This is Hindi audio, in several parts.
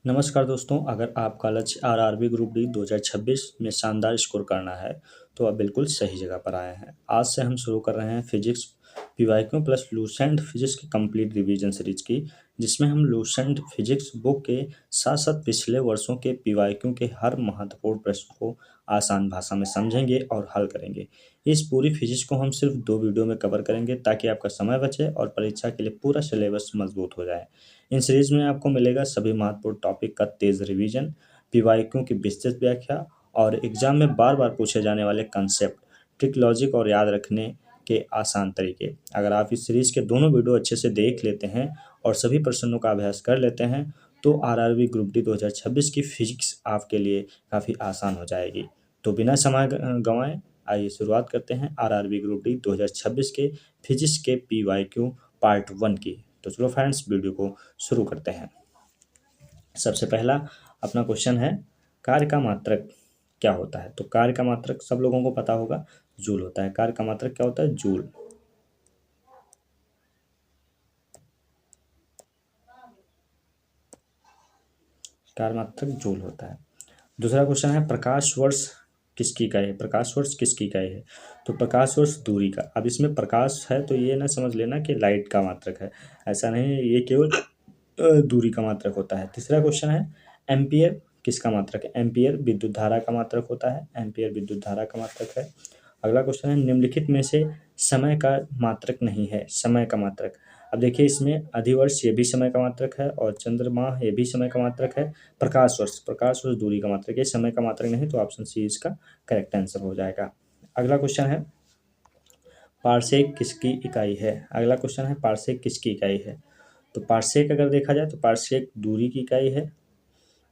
नमस्कार दोस्तों, अगर आपका लक्ष्य आरआरबी ग्रुप डी 2026 में शानदार स्कोर करना है, तो आप बिल्कुल सही जगह पर आए हैं। आज से हम शुरू कर रहे हैं physics PYQ plus Lucent physics की कंप्लीट रिवीजन सीरीज की, जिसमें हम लूसेंट फिजिक्स बुक के साथ साथ पिछले वर्षों के पीवाईक्यू के हर महत्वपूर्ण प्रश्न को आसान भाषा में समझेंगे और हल करेंगे। इस पूरी फिजिक्स को हम सिर्फ 2 वीडियो में कवर करेंगे ताकि आपका समय बचे और परीक्षा के लिए पूरा सिलेबस मजबूत हो जाए। इन सीरीज में आपको मिलेगा सभी महत्वपूर्ण टॉपिक का तेज रिवीजन, पीवाईक्यू की विस्तृत व्याख्या और एग्जाम में बार बार पूछे जाने वाले कंसेप्ट, ट्रिक, लॉजिक और याद रखने के आसान तरीके। अगर आप इस सीरीज के दोनों वीडियो अच्छे से देख लेते हैं और सभी प्रश्नों का अभ्यास कर लेते हैं, तो आरआरबी ग्रुप डी 2026 की फिजिक्स आपके लिए काफ़ी आसान हो जाएगी। तो बिना समय गंवाए आइए शुरुआत करते हैं आरआरबी ग्रुप डी 2026 के फिजिक्स के पीवाईक्यू पार्ट 1 की। तो चलो फ्रेंड्स, वीडियो को शुरू करते हैं। सबसे पहला अपना क्वेश्चन है, कार्य का मात्रक क्या होता है? तो कार्य का मात्रक सब लोगों को पता होगा, जूल होता है। कार्य का मात्रक क्या होता है? जूल। कार्य मात्रक जूल होता है। दूसरा क्वेश्चन है, प्रकाश वर्ष किसकी इकाई है? प्रकाश वर्ष किसकी इकाई है? तो प्रकाश वर्ष दूरी का। अब इसमें प्रकाश है तो ये ना समझ लेना कि लाइट का मात्रक है, ऐसा नहीं है, ये केवल दूरी का मात्रक होता है। तीसरा क्वेश्चन है, एम्पियर किसका मात्रक है? एम्पियर विद्युत धारा का मात्रक होता है। एम्पियर विद्युत धारा का मात्रक है। अगला क्वेश्चन है, निम्नलिखित में से समय का मात्रक नहीं है। समय का मात्रक, अब देखिए इसमें अधिवर्ष ये भी समय का मात्रक है और चंद्रमा ये भी समय का मात्रक है। प्रकाश वर्ष दूरी का मात्रक है, समय का मात्रक नहीं, तो ऑप्शन सी इसका करेक्ट आंसर हो जाएगा। अगला क्वेश्चन है, पारसेक किसकी इकाई है? अगला क्वेश्चन है, पारसेक किसकी इकाई है? तो पारसेक अगर देखा जाए तो पारसेक दूरी की इकाई है,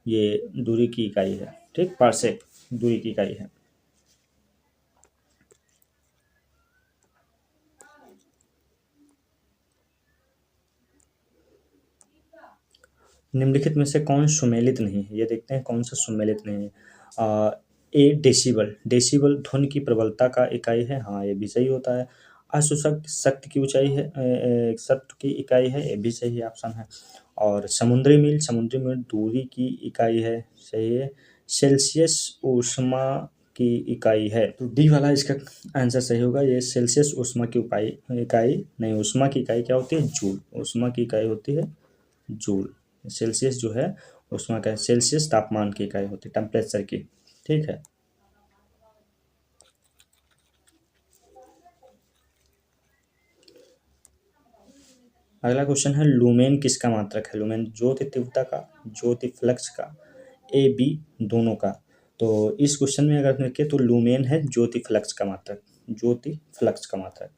ये दूरी की इकाई है। ठीक, पारसेक दूरी की इकाई है। निम्नलिखित में से कौन सुमेलित नहीं है? ये देखते हैं कौन सा सुमेलित नहीं है। ए डेसिबल, डेसिबल ध्वनि की प्रबलता का इकाई है, हाँ ये भी सही होता है। अशुशक्त शक्ति की ऊंचाई है, शब्द की इकाई है, ये भी सही ऑप्शन है। और समुद्री मील, समुद्री मील दूरी की इकाई है, सही है। सेल्सियस ऊष्मा की इकाई है, तो डी वाला इसका आंसर सही होगा। ये सेल्सियस ऊष्मा की इकाई नहीं, ऊष्मा की इकाई क्या होती है? जूल। ऊष्मा की इकाई होती है जूल। सेल्सियस जो है ऊष्मा का, सेल्सियस तापमान की इकाई होती है, टेम्परेचर की। ठीक है। अगला क्वेश्चन है, लूमेन किसका मात्रक है? लूमेन ज्योति तीव्रता का, ज्योति फ्लक्स का, ए बी दोनों का। तो इस क्वेश्चन में अगर देखें तो लूमेन है ज्योति फ्लक्स का मात्रक, ज्योति फ्लक्स का मात्रक।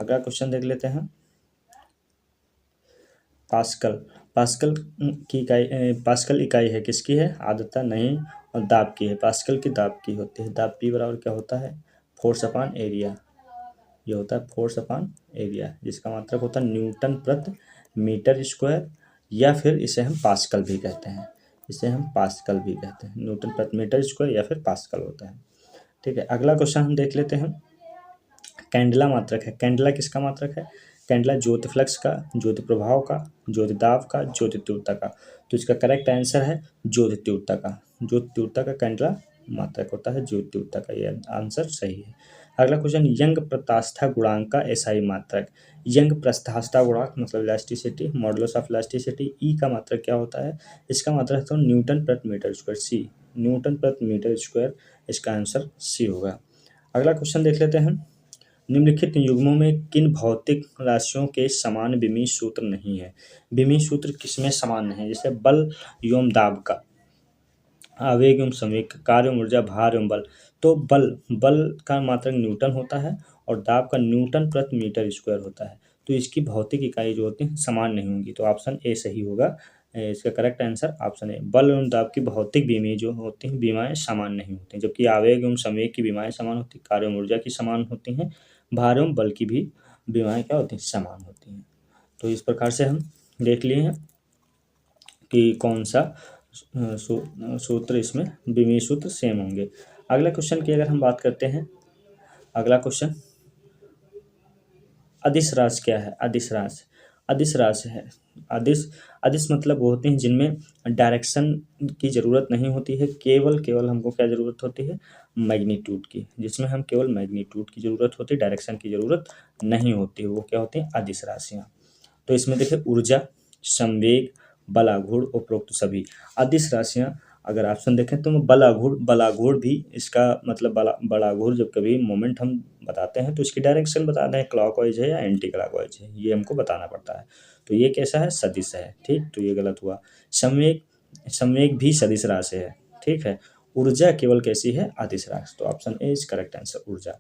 अगला क्वेश्चन देख लेते हैं, पास्कल, पास्कल की इकाई, पास्कल इकाई है किसकी है? आर्द्रता नहीं, और दाब की है। पास्कल की दाब की होती है। दाब पी बराबर क्या होता है? Force upon area. ये होता है फोर्स अपॉन एरिया, जिसका मात्रक होता है न्यूटन प्रति मीटर स्क्वायर, या फिर इसे हम पास्कल भी कहते हैं। इसे हम पास्कल भी कहते हैं, न्यूटन प्रति मीटर स्क्वायर या फिर पास्कल होता है। ठीक है। अगला क्वेश्चन हम देख लेते हैं, कैंडला मात्रक है। कैंडला किसका मात्रक है? कैंडला ज्योति फ्लक्स का, ज्योति प्रभाव का, ज्योति दाब का, ज्योति तीव्रता का। तो इसका करेक्ट आंसर है ज्योति तीव्रता का। ज्योति तीव्रता का कैंडला मात्रक होता है ज्योति तीव्रता का, ये आंसर सही है। अगला क्वेश्चन, यंग प्रत्यास्था गुणांक का एसआई मात्रक। यंग प्रत्यास्था गुणांक मतलब इलास्टिसिटी, मॉडुलस ऑफ इलास्टिसिटी। ई का मात्रक क्या होता है? इसका मात्रक तो न्यूटन प्रति मीटर स्क्वायर, सी न्यूटन प्रति मीटर स्क्वायर, इसका आंसर सी होगा। अगला क्वेश्चन देख लेते हैं, निम्नलिखित युग्मों में किन भौतिक राशियों के समान विमीय सूत्र नहीं है? विमीय सूत्र किसमें समान नहीं है? जैसे बल एवं दाब का, आवेग एवं संवेग, कार्य एवं ऊर्जा, भार एवं बल। तो बल का मात्रक न्यूटन होता है और दाब का न्यूटन प्रति मीटर स्क्वायर होता है। तो इसकी भौतिक इकाई जो होती है समान नहीं होंगी, तो ऑप्शन ए सही होगा। इसका करेक्ट आंसर ऑप्शन ए। बल एवं दाब की भौतिक विमीय जो होती हैं विमाएँ समान नहीं होती हैं, जबकि आवेग एवं संवेग की विमाएँ समान होती हैं, कार्य एवं ऊर्जा की समान होती हैं, भार एवं बल की भी विमाएँ क्या होती हैं? समान होती हैं। तो इस प्रकार से हम देख लिए हैं कि कौन सा सूत्र इसमें विमीय सूत्र सेम होंगे। अगला क्वेश्चन की अगर हम बात करते हैं, अगला क्वेश्चन, अदिश राशि क्या है? अदिश राशि, अदिश राशि है, अदिश अदिश मतलब वो होते हैं जिनमें डायरेक्शन की ज़रूरत नहीं होती है, केवल हमको क्या ज़रूरत होती है, मैग्नीट्यूड की, जिसमें हम केवल मैग्नीट्यूड की ज़रूरत होती है, डायरेक्शन की ज़रूरत नहीं होती है, वो क्या होती हैं, अदिश राशियाँ। तो इसमें देखिए ऊर्जा, संवेग, बलाघूर्ण, उपरोक्त सभी। अदिश राशियाँ अगर ऑप्शन देखें तो बलाघूर्ण भी इसका मतलब बलाघूर्ण जब कभी मोमेंट हम बताते हैं तो इसकी डायरेक्शन बताते हैं, क्लॉकवाइज है या एंटी क्लॉकवाइज है, ये हमको बताना पड़ता है। तो ये कैसा है, सदिश है, ठीक, तो ये गलत हुआ। संवेग संवेग भी सदिश राशि है, ठीक है। ऊर्जा केवल कैसी है, अदिश राशि, तो option A is correct answer, ऊर्जा।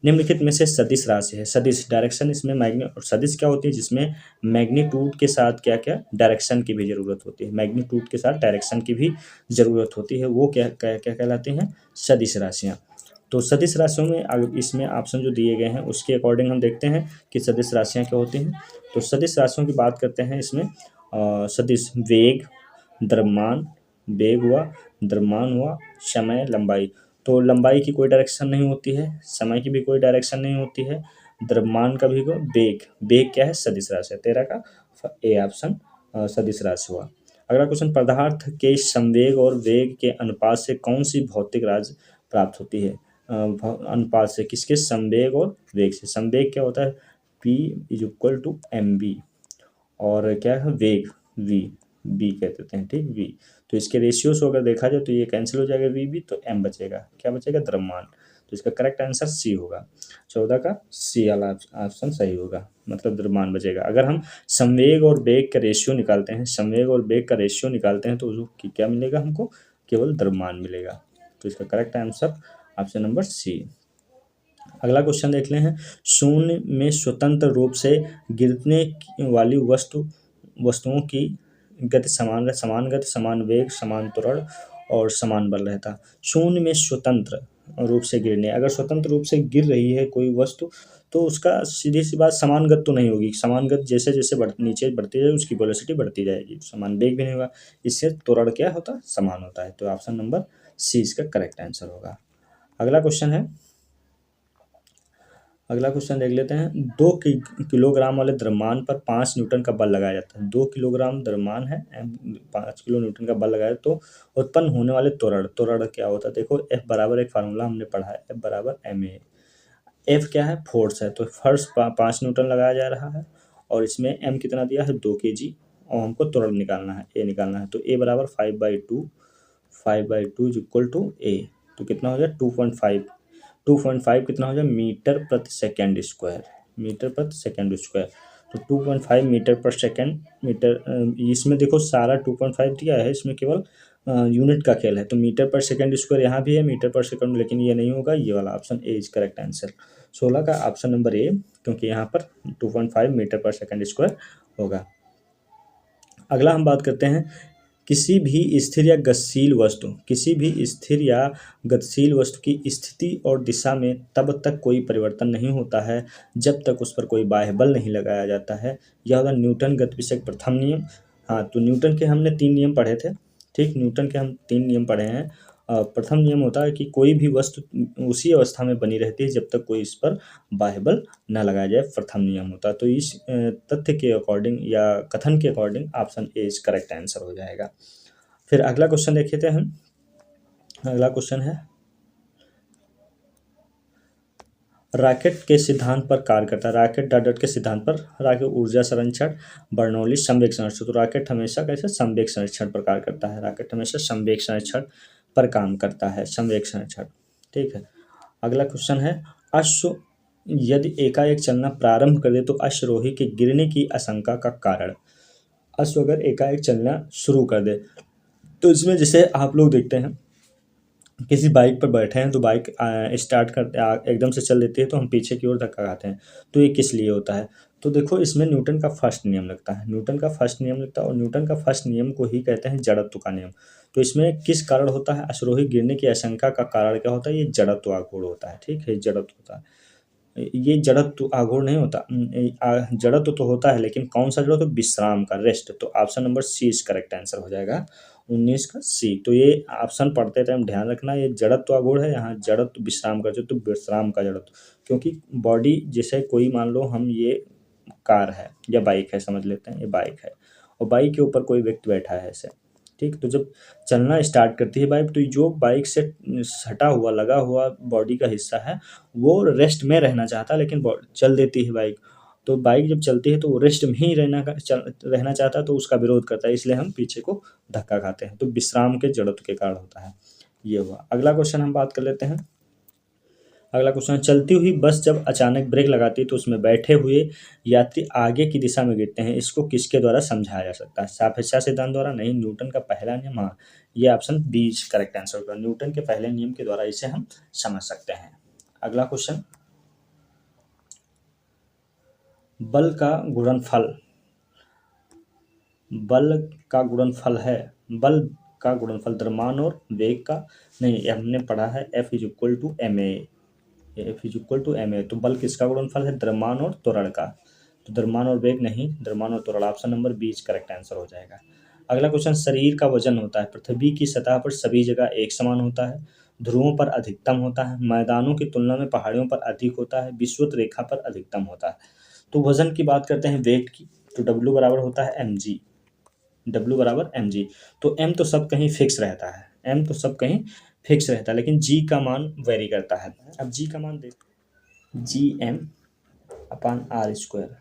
निम्नलिखित में से सदिश राशि है, सदिश डायरेक्शन इसमें मैग्नी और सदिश क्या होती है, जिसमें मैग्नीट्यूड के साथ क्या क्या डायरेक्शन की भी ज़रूरत होती है, मैग्नीट्यूड के साथ डायरेक्शन की भी ज़रूरत होती है, वो क्या क्या क्या कहलाते हैं, सदिश राशियाँ। तो सदिश राशियों में अगर इसमें ऑप्शन जो दिए गए हैं उसके अकॉर्डिंग हम देखते हैं कि सदिश राशियाँ क्या होती हैं। तो सदिश राशियों की बात करते हैं इसमें सदिश वेग, द्रव्यमान, वेग हुआ, द्रव्यमान हुआ, समय, लंबाई। तो लंबाई की कोई डायरेक्शन नहीं होती है, समय की भी कोई डायरेक्शन नहीं होती है, द्रव्यमान का भी वेग, वेग क्या है, सदिश राशि है, 13 का ए ऑप्शन सदिश राशि हुआ। अगला क्वेश्चन, पदार्थ के संवेग और वेग के अनुपात से कौन सी भौतिक राशि प्राप्त होती है, अनुपात से किसके, संवेग और वेग से। संवेग क्या होता है, P is equal to M B, और क्या है वेग, वी, बी कह देते हैं, ठीक, वी। तो इसके रेशियो से अगर देखा जाए तो ये कैंसिल हो जाएगा, वी तो एम बचेगा, क्या बचेगा, द्रव्यमान। तो इसका करेक्ट आंसर सी होगा, 14 का सी वाला ऑप्शन सही होगा, मतलब द्रव्यमान बचेगा। अगर हम संवेग और वेग का रेशियो निकालते हैं, संवेग और वेग का रेशियो निकालते हैं तो उसको क्या मिलेगा हमको, केवल द्रव्यमान मिलेगा। तो इसका correct answer option number C. अगला क्वेश्चन देख ले हैं, शून्य में स्वतंत्र रूप से गिरने वाली वस्तुओं की गति समान गति, समान वेग, समान त्वरण और समान बल रहता। शून्य में स्वतंत्र रूप से गिरने, अगर स्वतंत्र रूप से गिर रही है कोई वस्तु तो उसका सीधी सी बात समान गति तो नहीं होगी, समान गति जैसे जैसे नीचे बढ़ती जाए उसकी वेलोसिटी बढ़ती जाएगी, समान वेग भी नहीं होगा, इससे त्वरण क्या होता है, समान होता है। तो ऑप्शन नंबर सी इसका करेक्ट आंसर होगा। अगला क्वेश्चन है, अगला क्वेश्चन देख लेते हैं, 2 किलोग्राम वाले द्रव्यमान पर 5 न्यूटन का बल लगाया जाता है। 2 किलोग्राम द्रव्यमान है, 5 किलो न्यूटन का बल लगाया, तो उत्पन्न होने वाले त्वरण क्या होता है, देखो F बराबर एक फार्मूला हमने पढ़ा है, F बराबर ma। F क्या है, फोर्स है, तो फर्स्ट 5 न्यूटन लगाया जा रहा है और इसमें M कितना दिया है, 2 kg, और हमको त्वरण निकालना है, A निकालना है। तो A बराबर 5/2 इज इक्वल टू A, तो कितना हो जाए 2.5 कितना हो जाए, मीटर प्रति सेकेंड स्क्वायर, मीटर प्रति सेकेंड स्क्वायर। तो 2.5 मीटर पर सेकेंड, इसमें देखो सारा 2.5 दिया है, इसमें केवल यूनिट का खेल है, तो मीटर पर सेकेंड स्क्वायर यहाँ भी है, मीटर पर सेकेंड, लेकिन ये नहीं होगा, ये वाला option A is correct answer, 16 का ऑप्शन नंबर ए, क्योंकि यहाँ पर 2.5 मीटर पर सेकेंड स्क्वायर होगा। अगला हम बात करते हैं, किसी भी स्थिर या गतिशील वस्तु की स्थिति और दिशा में तब तक कोई परिवर्तन नहीं होता है जब तक उस पर कोई बाह्य बल नहीं लगाया जाता है। यह होता न्यूटन गतिविषयक प्रथम नियम। हाँ, तो न्यूटन के हमने 3 नियम पढ़े थे, ठीक, न्यूटन के हम 3 नियम पढ़े हैं। प्रथम नियम होता है कि कोई भी वस्तु उसी अवस्था में बनी रहती है जब तक कोई इस पर बाह्य बल न लगाया जाए, प्रथम नियम होता है। तो इस तथ्य के अकॉर्डिंग या कथन के according option A is correct answer हो जाएगा। फिर अगला क्वेश्चन देखे थे हम, अगला क्वेश्चन है, रॉकेट के सिद्धांत पर कार्य करता है, रॉकेट डॉट के सिद्धांत पर, रॉकेट ऊर्जा संरक्षण, बर्नौली संवेग संरक्षण। तो रॉकेट हमेशा कैसे संवेग संरक्षण पर कार्य करता है, रॉकेट हमेशा संवेग संरक्षण पर काम करता है, संवेग संरक्षण, ठीक है। अगला क्वेश्चन है, अश्व यदि एकाएक चलना प्रारंभ कर दे तो अश्वरोही के गिरने की आशंका का कारण। अश्व अगर एकाएक चलना शुरू कर दे तो इसमें जैसे आप लोग देखते हैं किसी बाइक पर बैठे हैं तो बाइक स्टार्ट करते एकदम से चल देती है तो हम पीछे की ओर धक्का खाते हैं, तो ये किस लिए होता है। तो देखो इसमें न्यूटन का फर्स्ट नियम लगता है, न्यूटन का फर्स्ट नियम लगता है, और न्यूटन का फर्स्ट नियम को ही कहते हैं जड़त्व का नियम। तो इसमें किस कारण होता है, अश्वरोही गिरने की आशंका का कारण क्या होता है, ये जड़त्व आघूर्ण होता है, ठीक है, जड़त्व होता है। ये जड़त्व आघूर्ण नहीं होता, जड़त्व तो होता है लेकिन कौन सा जड़त्व, विश्राम का, रेस्ट। तो option number C is correct answer हो जाएगा, 19 का सी। तो ये ऑप्शन पढ़ते टाइम ध्यान रखना, ये जड़त्व आघूर्ण है, यहाँ जड़त्व विश्राम का, जो तो विश्राम का जड़त्व, क्योंकि बॉडी जैसे कोई मान लो हम ये कार है या बाइक है, समझ लेते हैं ये बाइक है, और बाइक के ऊपर कोई व्यक्ति बैठा है ऐसे, ठीक। तो जब चलना स्टार्ट करती है बाइक, तो जो बाइक से सटा हुआ लगा हुआ बॉडी का हिस्सा है वो रेस्ट में रहना चाहता है, लेकिन चल देती है बाइक। तो बाइक जब चलती है तो वो रेस्ट में ही रहना चाहता है, तो उसका विरोध करता है, इसलिए हम पीछे को धक्का खाते हैं। तो विश्राम के जड़त्व के कारण होता है। ये हुआ। अगला क्वेश्चन हम बात कर लेते हैं। अगला क्वेश्चन, चलती हुई बस जब अचानक ब्रेक लगाती है तो उसमें बैठे हुए यात्री आगे की दिशा में गिरते हैं, इसको किसके द्वारा समझाया जा सकता है? सापेक्षता सिद्धांत द्वारा? नहीं, न्यूटन का पहला नियम। हाँ, ये ऑप्शन बी करेक्ट आंसर होगा। न्यूटन के पहले नियम के द्वारा इसे हम समझ सकते हैं। अगला क्वेश्चन, बल का गुणनफल, बल का गुणनफल है, बल का गुणनफल द्रव्यमान और वेग का? नहीं, हमने पढ़ा है F is equal to M A, F is equal to M A. तो बल किसका गुणनफल है? द्रव्यमान और त्वरण का। तो द्रव्यमान और वेग नहीं, द्रव्यमान और त्वरण। Option number B correct answer हो जाएगा। अगला क्वेश्चन, शरीर का वजन होता है पृथ्वी की सतह पर सभी जगह एक समान होता है, ध्रुवों पर अधिकतम होता है, मैदानों की तुलना में पहाड़ियों पर अधिक होता है, विषुवत रेखा पर अधिकतम होता है। तो वजन की बात करते हैं, वेट की, तो W बराबर होता है mg, W बराबर mg। तो m तो सब कहीं फिक्स रहता है, m तो सब कहीं फिक्स रहता है, लेकिन g का मान वेरी करता है। अब g का मान देख, G M upon R square,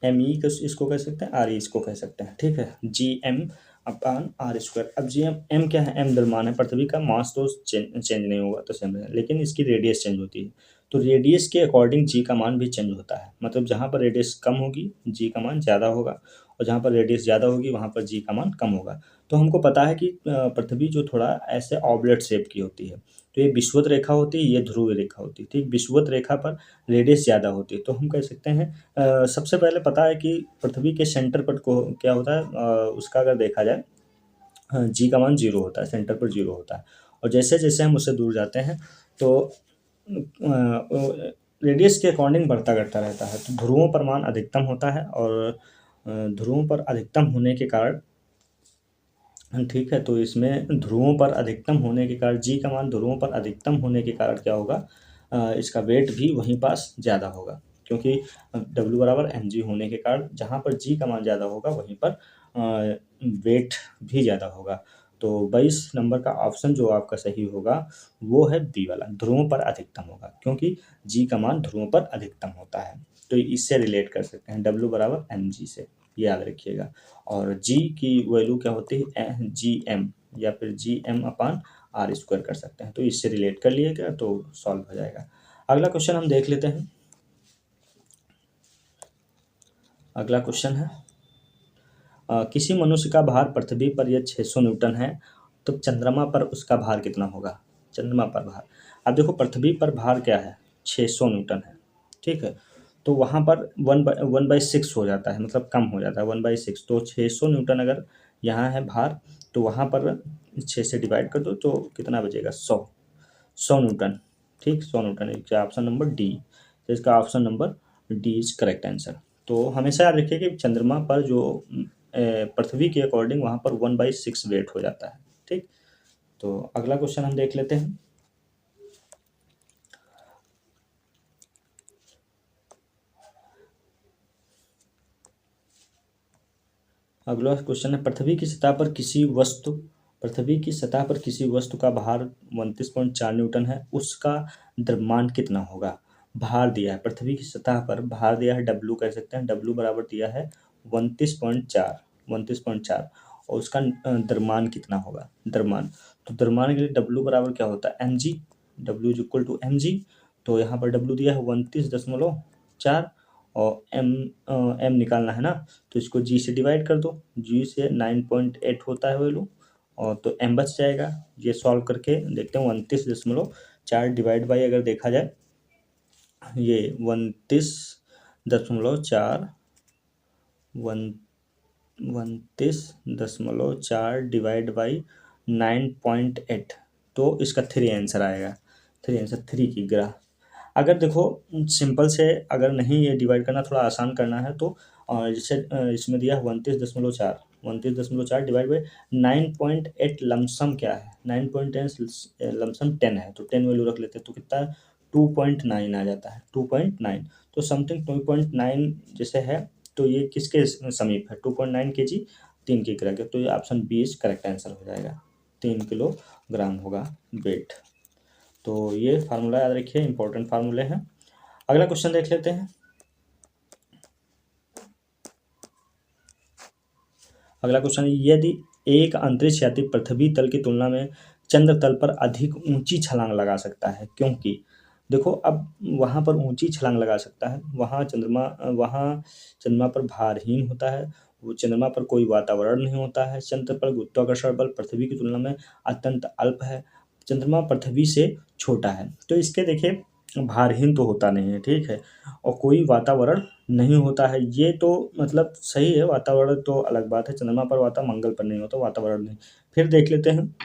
M E इसको कह सकते हैं, आर ई इसको कह सकते हैं, ठीक है। G M upon R square. अब जी एम क्या है? एम द्रव्यमान है, पृथ्वी का मास तो चेंज नहीं होगा, तो सेम है, लेकिन इसकी रेडियस चेंज होती है। तो रेडियस के अकॉर्डिंग जी का मान भी चेंज होता है, मतलब जहाँ पर रेडियस कम होगी जी का मान ज़्यादा होगा, और जहाँ पर रेडियस ज़्यादा होगी वहाँ पर जी का मान कम होगा। तो हमको पता है कि पृथ्वी जो थोड़ा ऐसे ऑबलेट शेप की होती है, तो ये विषुवत रेखा होती है, ये ध्रुव रेखा होती है, ठीक। विषुवत रेखा पर रेडियस ज़्यादा होती है, तो हम कह सकते हैं सबसे पहले पता है कि पृथ्वी के सेंटर पर को क्या होता है, उसका अगर देखा जाए, जी का मान 0 होता है, सेंटर पर 0 होता है। और जैसे जैसे हम उससे दूर जाते हैं तो रेडियस के अकॉर्डिंग बढ़ता घटता रहता है। तो ध्रुवों पर मान अधिकतम होता है, और ध्रुवों पर अधिकतम होने के कारण, ठीक है, तो इसमें ध्रुवों पर अधिकतम होने के कारण, जी का मान ध्रुवों पर अधिकतम होने के कारण क्या होगा, इसका वेट भी वहीं पास ज़्यादा होगा, क्योंकि W बराबर mg होने के कारण जहाँ पर जी का मान ज़्यादा होगा वहीं पर वेट भी ज़्यादा होगा। तो 22 नंबर का ऑप्शन जो आपका सही होगा वो है बी वाला, ध्रुवों पर अधिकतम होगा, क्योंकि जी का मान ध्रुवों पर अधिकतम होता है। तो इससे रिलेट कर सकते हैं W बराबर mg से, याद रखिएगा। और जी की वैल्यू क्या होती है? जी एम, या फिर G M upon R square कर सकते हैं। तो इससे रिलेट कर लिएगा तो सॉल्व हो जाएगा। अगला क्वेश्चन हम देख लेते हैं। अगला क्वेश्चन है, किसी मनुष्य का भार पृथ्वी पर यह 600 न्यूटन है, तो चंद्रमा पर उसका भार कितना होगा? चंद्रमा पर भार, अब देखो पृथ्वी पर भार क्या है? 600 न्यूटन है, ठीक है। तो वहाँ पर 1/6 हो जाता है, मतलब कम हो जाता है 1/6। तो 600 न्यूटन अगर यहाँ है भार, तो वहाँ पर 6 से डिवाइड कर दो तो कितना बचेगा? 100 न्यूटन, ठीक, 100 न्यूटन। इसका ऑप्शन नंबर डी, तो इसका option number D is correct answer. तो हमेशा याद रखिए कि चंद्रमा पर जो पृथ्वी के अकॉर्डिंग वहाँ पर 1/6 वेट हो जाता है, ठीक। तो अगला क्वेश्चन हम देख लेते हैं। अगला क्वेश्चन है, पृथ्वी की सतह पर किसी वस्तु का भार 29.4 न्यूटन है, उसका द्रव्यमान कितना होगा? भार दिया है, पृथ्वी की सतह पर भार दिया है, W कह सकते हैं, W बराबर दिया है 29.4, और उसका द्रव्यमान कितना होगा? द्रव्यमान, तो द्रव्यमान के लिए W बराबर क्या होता है? mg, W is equal to mg। तो यहाँ पर W दिया है 29.4, और m निकालना है ना, तो इसको g से डिवाइड कर दो, g से 9.8 होता है वैल्यू, और तो m बच जाएगा। ये सॉल्व करके देखते हैं, 29.4 डिवाइड बाई अगर देखा जाए, ये 29.4 29.4 डिवाइड बाई 9.8, तो इसका 3 आंसर आएगा, 3 आंसर, 3 की ग्राफ। अगर देखो सिंपल से अगर नहीं ये डिवाइड करना, थोड़ा आसान करना है, तो जैसे इसमें दिया है 29.4 डिवाइड बाई 9.8, लमसम क्या है? 9.10 लमसम 10 है, तो 10 वैल्यू रख लेते हैं, तो कितना है? 2.9 आ जाता है, 2.9। तो समथिंग 2.9 जैसे है, तो ये किसके समीप है? 2.9 kg 3 की ग्रह के, तो ये option B is correct answer हो जाएगा। 3 किलोग्राम होगा वेट। तो ये फार्मूला याद रखिए, इंपॉर्टेंट फार्मूले हैं। अगला क्वेश्चन देख लेते हैं। अगला क्वेश्चन, यदि एक अंतरिक्ष यात्री पृथ्वी तल की तुलना में चंद्र तल पर अधिक ऊंची छलांग लगा सकता है, क्योंकि देखो अब वहाँ पर ऊंची छलांग लगा सकता है, वहाँ चंद्रमा पर भारहीन होता है, वो चंद्रमा पर कोई वातावरण नहीं होता है, चंद्र पर गुरुत्वाकर्षण बल पृथ्वी की तुलना में अत्यंत अल्प है, चंद्रमा पृथ्वी से छोटा है, तो इसके देखिए भारहीन तो होता नहीं है, ठीक है, और कोई वातावरण नहीं होता है, ये तो मतलब सही है, वातावरण तो अलग बात है, चंद्रमा पर वाता मंगल पर नहीं होता वातावरण नहीं। फिर देख लेते हैं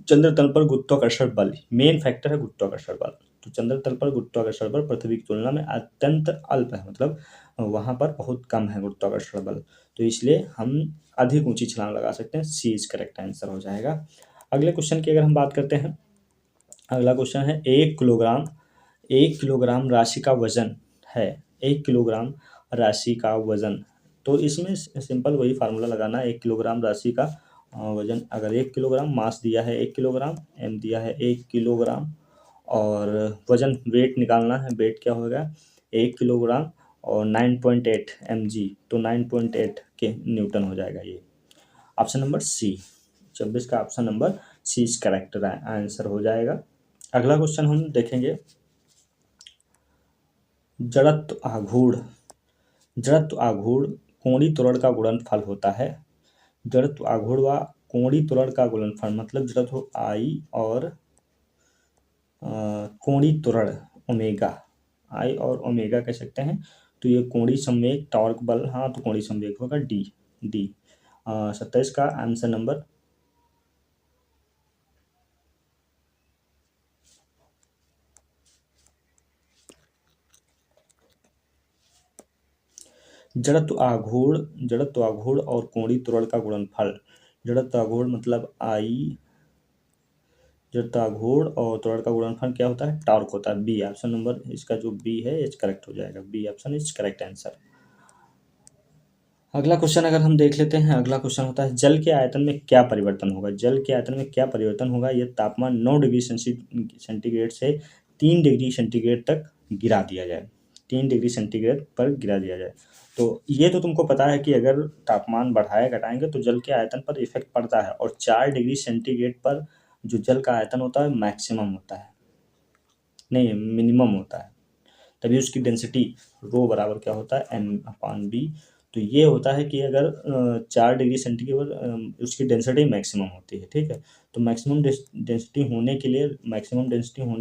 चंद्र तल पर गुरुत्वाकर्षण बल, मेन फैक्टर है गुरुत्वाकर्षण बल, तो चंद्र तल पर गुरुत्वाकर्षण बल पृथ्वी की तुलना में अत्यंत अल्प है, मतलब वहाँ पर बहुत कम है गुरुत्वाकर्षण बल, तो इसलिए हम अधिक ऊंची छलांग लगा सकते हैं। सी इज करेक्ट आंसर हो जाएगा। अगले क्वेश्चन की अगर हम बात करते हैं, अगला क्वेश्चन है 1 किलोग्राम राशि का वजन है, 1 किलोग्राम राशि का वजन, तो इसमें सिंपल वही फार्मूला लगाना है, 1 किलोग्राम राशि का वजन, अगर 1 किलोग्राम मास दिया है 1 किलोग्राम, एम दिया है 1 किलोग्राम, और वजन वेट निकालना है, वेट क्या होगा 1 किलोग्राम और 9.8 mg, तो 9.8 के न्यूटन हो जाएगा। ये ऑप्शन नंबर सी, 26 का option number C is correct answer हो जाएगा। अगला क्वेश्चन हम देखेंगे, जड़त्व आघूर्ण, जड़त्व आघूर्ण कोणीय त्वरण का गुणनफल होता है, जड़त्व आघूर्ण व कोणीय त्वरण का गुणनफल, मतलब जड़त्व आई और कोणीय त्वरण ओमेगा, आई और ओमेगा कह सकते हैं, तो ये कोणीय संवेग टॉर्क बल, हाँ तो कोणीय संवेग होगा डी, डी 27 का आंसर नंबर। जड़त्व आघूर्ण और कोणीय त्वरण का गुणनफल, जड़त्व आघूर्ण मतलब आई, जड़त्व आघूर्ण और त्वरण का गुणनफल क्या होता है? टॉर्क होता है। बी ऑप्शन नंबर इसका जो बी है इज करेक्ट हो जाएगा, B option is correct answer. अगला क्वेश्चन अगर हम देख लेते हैं, अगला क्वेश्चन होता है जल के आयतन में क्या परिवर्तन होगा, जल के आयतन में क्या परिवर्तन होगा, यह तापमान 9 डिग्री सेंटीग्रेड से 3 डिग्री सेंटीग्रेड तक गिरा दिया जाए, 3 डिग्री सेंटीग्रेड पर गिरा दिया जाए, तो ये तो तुमको पता है कि अगर तापमान बढ़ाए घटाएंगे तो जल के आयतन पर इफेक्ट पड़ता है, और 4 डिग्री सेंटीग्रेड पर जो जल का आयतन होता है मैक्सिमम होता है, नहीं मिनिमम होता है, तभी उसकी डेंसिटी रो बराबर क्या होता है m/b, तो ये होता है कि अगर 4 डिग्री सेंटीग्रेड पर उसकी डेंसिटी मैक्सिमम होती है, ठीक है, तो मैक्सिमम डेंसिटी होने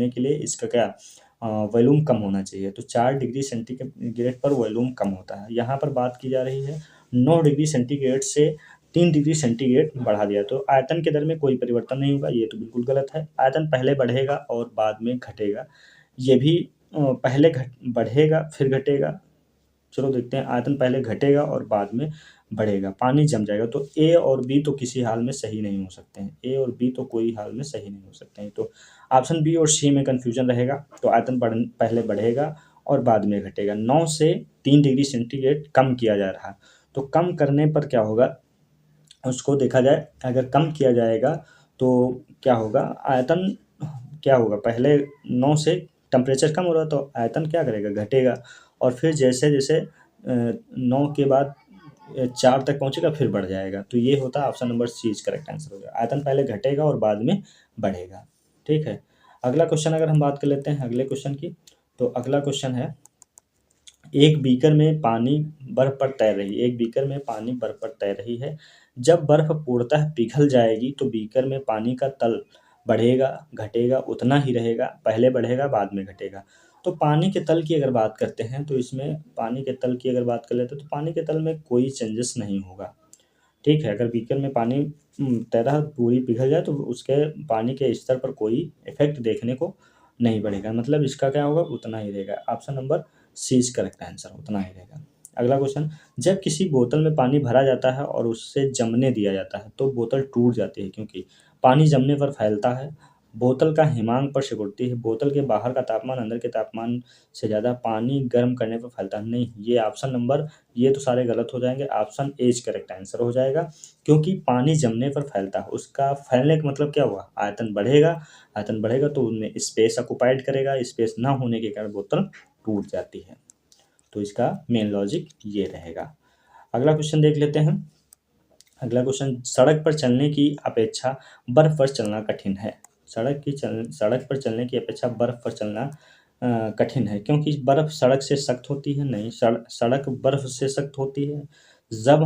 के लिए इसका क्या वॉल्यूम कम होना चाहिए, तो 4 डिग्री सेंटीग्रेड पर वॉल्यूम कम होता है, यहाँ पर बात की जा रही है 9 डिग्री सेंटीग्रेड से 3 डिग्री सेंटीग्रेड बढ़ा दिया, तो आयतन के दर में कोई परिवर्तन नहीं होगा, ये तो बिल्कुल गलत है, आयतन पहले बढ़ेगा और बाद में घटेगा, ये भी पहले बढ़ेगा फिर घटेगा, चलो देखते हैं, आयतन पहले घटेगा और बाद में बढ़ेगा, पानी जम जाएगा, तो ए और बी तो किसी हाल में सही नहीं हो सकते हैं, ए और बी तो कोई हाल में सही नहीं हो सकते हैं, तो ऑप्शन बी और सी में कन्फ्यूजन रहेगा, तो आयतन पहले बढ़ेगा और बाद में घटेगा, 9 से 3 डिग्री सेंटीग्रेड कम किया जा रहा है, तो कम करने पर क्या होगा उसको देखा जाए, अगर कम किया जाएगा तो क्या होगा, आयतन क्या होगा, पहले 9 से टेम्परेचर कम हो रहा तो आयतन क्या करेगा, घटेगा, और फिर जैसे जैसे 9 के बाद 4 तक पहुंचेगा फिर बढ़ जाएगा, तो ये होता है option number C is correct answer हो जाएगा, आयतन पहले घटेगा और बाद में बढ़ेगा, ठीक है। अगला क्वेश्चन अगर हम बात कर लेते हैं अगले क्वेश्चन की, तो अगला क्वेश्चन है, एक बीकर में पानी बर्फ पर तैर रही है, एक बीकर में पानी बर्फ पर तैर रही है, जब बर्फ पूर्णतः पिघल जाएगी तो बीकर में पानी का तल बढ़ेगा घटेगा उतना ही रहेगा, पहले बढ़ेगा बाद में घटेगा, तो पानी के तल की अगर बात करते हैं तो इसमें पानी के तल की अगर बात कर लेते हैं तो पानी के तल में कोई चेंजेस नहीं होगा, ठीक है, अगर बीकर में पानी तैरा पूरी पिघल जाए तो उसके पानी के स्तर पर कोई इफेक्ट देखने को नहीं बढ़ेगा, मतलब इसका क्या होगा उतना ही रहेगा, option number C is correct answer, उतना ही रहेगा। अगला क्वेश्चन, जब किसी बोतल में पानी भरा जाता है और उससे जमने दिया जाता है तो बोतल टूट जाती है, क्योंकि पानी जमने पर फैलता है बोतल का हिमांक पर सिकुड़ती है। बोतल के बाहर का तापमान अंदर के तापमान से ज़्यादा पानी गर्म करने पर फैलता है। नहीं, ये ऑप्शन नंबर, ये तो सारे गलत हो जाएंगे। Option A is correct answer हो जाएगा, क्योंकि पानी जमने पर फैलता है। उसका फैलने का मतलब क्या हुआ, आयतन बढ़ेगा। आयतन बढ़ेगा तो उनमें स्पेस ऑक्युपाइड करेगा, स्पेस ना होने के कारण बोतल टूट जाती है। तो इसका मेन लॉजिक ये रहेगा। अगला क्वेश्चन देख लेते हैं। अगला क्वेश्चन, सड़क पर चलने की अपेक्षा बर्फ पर चलना कठिन है। सड़क पर चलने की अपेक्षा बर्फ पर चलना कठिन है, क्योंकि बर्फ सड़क से सख्त होती है। नहीं, सड़क बर्फ से सख्त होती है। जब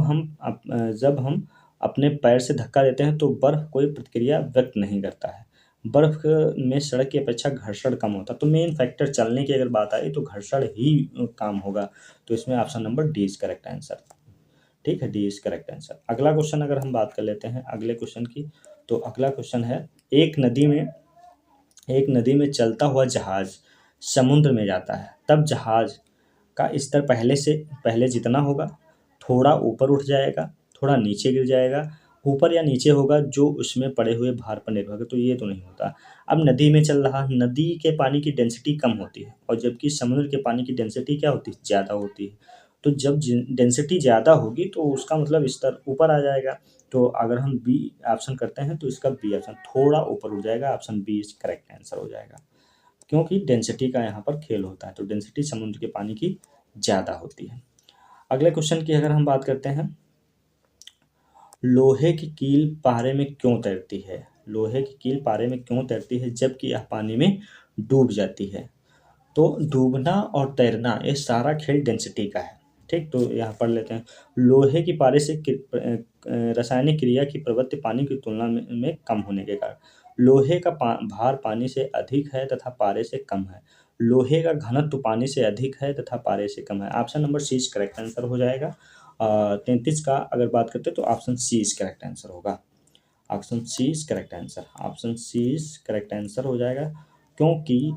हम अपने पैर से धक्का देते हैं तो बर्फ कोई प्रतिक्रिया व्यक्त नहीं करता है। बर्फ में सड़क की अपेक्षा घर्षण कम होता है। तो मेन फैक्टर चलने की अगर बात आई तो घर्षण ही काम होगा। तो इसमें option number D is correct answer. ठीक है, डी इज करेक्ट आंसर। अगला क्वेश्चन अगर हम बात कर लेते हैं अगले क्वेश्चन की, तो अगला क्वेश्चन है, एक नदी में चलता हुआ जहाज समुद्र में जाता है, तब जहाज का स्तर पहले जितना होगा, थोड़ा ऊपर उठ जाएगा, थोड़ा नीचे गिर जाएगा, ऊपर या नीचे होगा जो उसमें पड़े हुए भार पर निर्भर है। तो ये तो नहीं होता। अब नदी में चल रहा, नदी के पानी की डेंसिटी कम होती है, और जबकि समुद्र के पानी की डेंसिटी क्या होती है, ज़्यादा होती है। तो जब डेंसिटी ज़्यादा होगी तो उसका मतलब स्तर ऊपर आ जाएगा। तो अगर हम बी ऑप्शन करते हैं तो इसका बी ऑप्शन थोड़ा ऊपर उठ जाएगा। Option B is correct answer हो जाएगा, क्योंकि डेंसिटी का यहाँ पर खेल होता है। तो डेंसिटी समुद्र के पानी की ज़्यादा होती है। अगले क्वेश्चन की अगर हम बात करते हैं, लोहे की कील पारे में क्यों तैरती है। लोहे की कील पारे में क्यों तैरती है जबकि यह पानी में डूब जाती है। तो डूबना और तैरना ये सारा खेल डेंसिटी का है। ठीक, तो यहाँ पढ़ लेते हैं। लोहे की पारे से रासायनिक क्रिया की प्रवृत्ति पानी की तुलना में कम होने के कारण लोहे का भार पानी से अधिक है तथा पारे से कम है। लोहे का घनत्व पानी से अधिक है तथा पारे से कम है। Option number C is correct answer हो जाएगा। 33 का अगर बात करते हैं तो option C is correct answer होगा। Option C is correct answer, option C is correct answer हो जाएगा, क्योंकि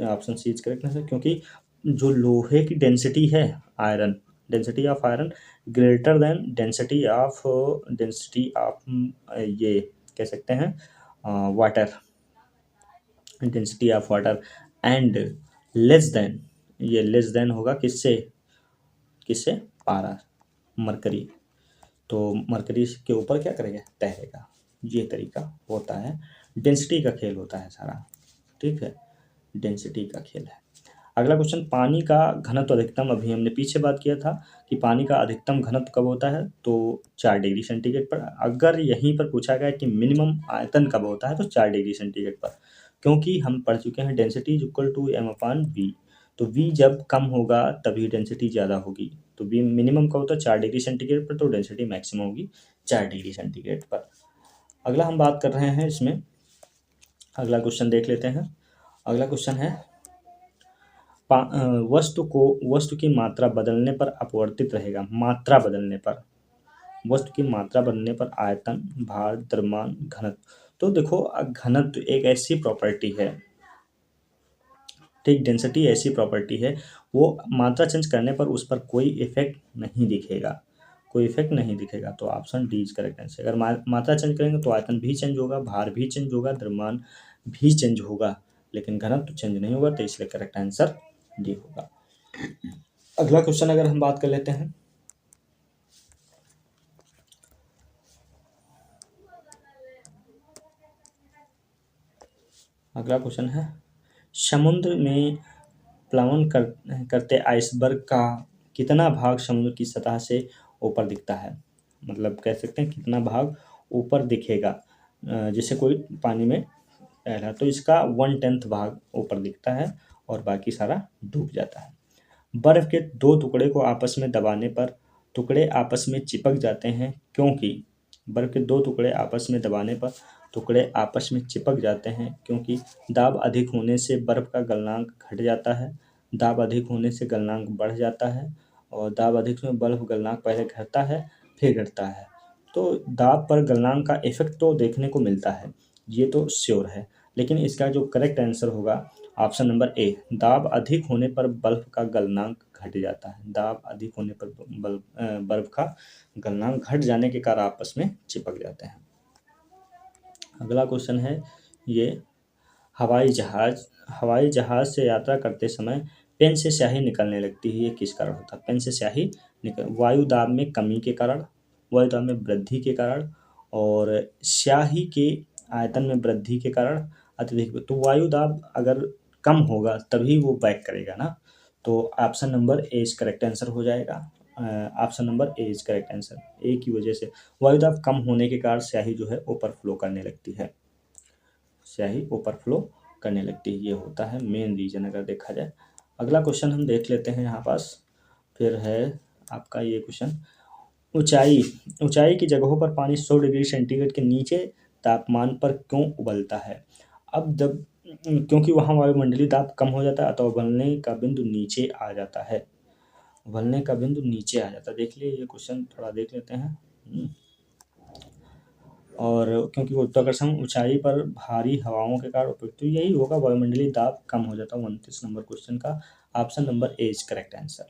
option C is correct answer, क्योंकि जो लोहे की डेंसिटी है, iron, density of iron greater than density of ये कह सकते हैं water, density of water, and less than, ये लेस देन होगा किससे, किससे, पारा, मरकरी। तो मरकरी के ऊपर क्या करेगा, तैरेगा। ये तरीका होता है, डेंसिटी का खेल होता है सारा। ठीक है, डेंसिटी का खेल है। अगला क्वेश्चन, पानी का घनत्व अधिकतम, अभी हमने पीछे बात किया था कि पानी का अधिकतम घनत्व कब होता है, तो 4 डिग्री सेंटीग्रेड पर। अगर यहीं पर पूछा गया कि मिनिमम आयतन कब होता है, तो 4 डिग्री सेंटीग्रेड पर, क्योंकि हम पढ़ चुके हैं density is equal to M upon V. तो वी जब कम होगा तभी डेंसिटी ज़्यादा होगी। तो वी मिनिमम कब होता है, 4 डिग्री सेंटीग्रेड पर, तो डेंसिटी मैक्सिमम होगी 4 डिग्री सेंटीग्रेड पर। अगला हम बात कर रहे हैं इसमें, अगला क्वेश्चन देख लेते हैं। अगला क्वेश्चन है, वस्तु की मात्रा बदलने पर अपवर्तित रहेगा। मात्रा बदलने पर, वस्तु की मात्रा बदलने पर आयतन, भार, द्रव्यमान, घनत्व। तो देखो घनत्व एक ऐसी प्रॉपर्टी है, ठीक, डेंसिटी ऐसी प्रॉपर्टी है, वो मात्रा चेंज करने पर उस पर कोई इफेक्ट नहीं दिखेगा, कोई इफेक्ट नहीं दिखेगा। तो option D is correct answer. अगर मात्रा चेंज करेंगे तो आयतन भी चेंज होगा, भार भी चेंज होगा, द्रव्यमान भी चेंज होगा, लेकिन घनत्व चेंज नहीं होगा। तो इसलिए करेक्ट आंसर डी होगा। अगला क्वेश्चन अगर हम बात कर लेते हैं, अगला क्वेश्चन है, समुद्र में प्लावन करते आइसबर्ग का कितना भाग समुद्र की सतह से ऊपर दिखता है। मतलब कह सकते हैं कितना भाग ऊपर दिखेगा। जैसे कोई पानी में तैर तो इसका 1/10 भाग ऊपर दिखता है और बाकी सारा डूब जाता है। बर्फ के दो टुकड़े को आपस में दबाने पर टुकड़े आपस में चिपक जाते हैं, क्योंकि बर्फ के दो टुकड़े आपस में दबाने पर टुकड़े आपस में चिपक जाते हैं, क्योंकि दाब अधिक होने से बर्फ का गलनांक घट जाता है, दाब अधिक होने से गलनांक बढ़ जाता है, और दाब अधिक में बर्फ गलनांक पहले घटता है फिर घटता है। तो दाब पर गलनांक का इफेक्ट तो देखने को मिलता है, ये तो श्योर है, लेकिन इसका जो करेक्ट आंसर होगा ऑप्शन नंबर ए, दाब अधिक होने पर बर्फ का गलनांक घट जाता है। दाब अधिक होने पर बर्फ का गलनांक घट जाने के कारण आपस में चिपक जाते हैं। अगला क्वेश्चन है ये, हवाई जहाज से यात्रा करते समय पेन से स्याही निकलने लगती है, ये किस कारण होता है? पेन से स्याही वायु दाब में कमी के कारण, वायु दाब में वृद्धि के कारण, और स्याही के आयतन में वृद्धि के कारण, अत्यधिक। तो वायु दाब अगर कम होगा तभी वो बैक करेगा ना, तो option number A is correct answer हो जाएगा। Option number A is correct answer. A की वजह से वायु दाब कम होने के कारण स्याही जो है ओवरफ्लो करने लगती है, स्याही ओवरफ्लो करने लगती है, ये होता है मेन रीजन अगर देखा जाए। अगला क्वेश्चन हम देख लेते हैं यहाँ पास, फिर है आपका ये क्वेश्चन। ऊंचाई ऊंचाई की जगहों पर पानी 100 डिग्री सेंटीग्रेड के नीचे तापमान पर क्यों उबलता है? अब जब क्योंकि वहाँ वायुमंडलीय दाब कम हो जाता है अतः उबलने का बिंदु नीचे आ जाता है, उबलने का बिंदु नीचे आ जाता है। देख लिए ये क्वेश्चन, थोड़ा देख लेते हैं। और क्योंकि गुरुत्वाकर्षण ऊंचाई पर भारी हवाओं के कारण उपयुक्त, तो यही होगा, वायुमंडलीय दाब कम हो जाता है। 29 नंबर क्वेश्चन का option number A is correct answer.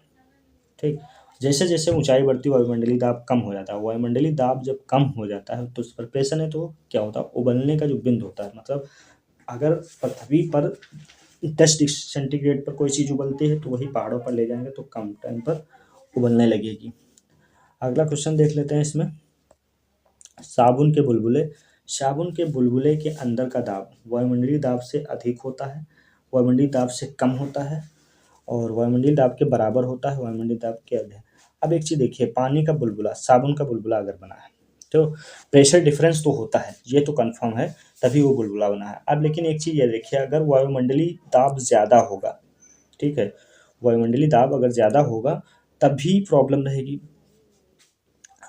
ठीक, जैसे जैसे ऊंचाई बढ़ती है वायुमंडलीय दाब कम हो जाता है। वायुमंडलीय दाब जब कम हो जाता है तो उस पर प्रेशर है, तो क्या होता है, उबलने का जो बिंदु होता है, मतलब अगर पृथ्वी पर 10 डिग्री सेंटीग्रेड पर कोई चीज़ उबलती है तो वही पहाड़ों पर ले जाएंगे तो कम टाइम पर उबलने लगेगी। अगला क्वेश्चन देख लेते हैं इसमें। साबुन के बुलबुले के अंदर का दाब वायुमंडलीय दाब से अधिक होता है, वायुमंडलीय दाब से कम होता है, और वायुमंडलीय दाब के बराबर होता है, वायुमंडलीय दाब के अधिक। अब एक चीज़ देखिए, पानी का बुलबुला, साबुन का बुलबुला अगर बना है तो प्रेशर डिफरेंस तो होता है, ये तो कंफर्म है, तभी वो बुलबुला बना है। अब लेकिन एक चीज़ ये देखिए, अगर वायुमंडलीय दाब ज़्यादा होगा, ठीक है, वायुमंडलीय दाब अगर ज़्यादा होगा तभी प्रॉब्लम रहेगी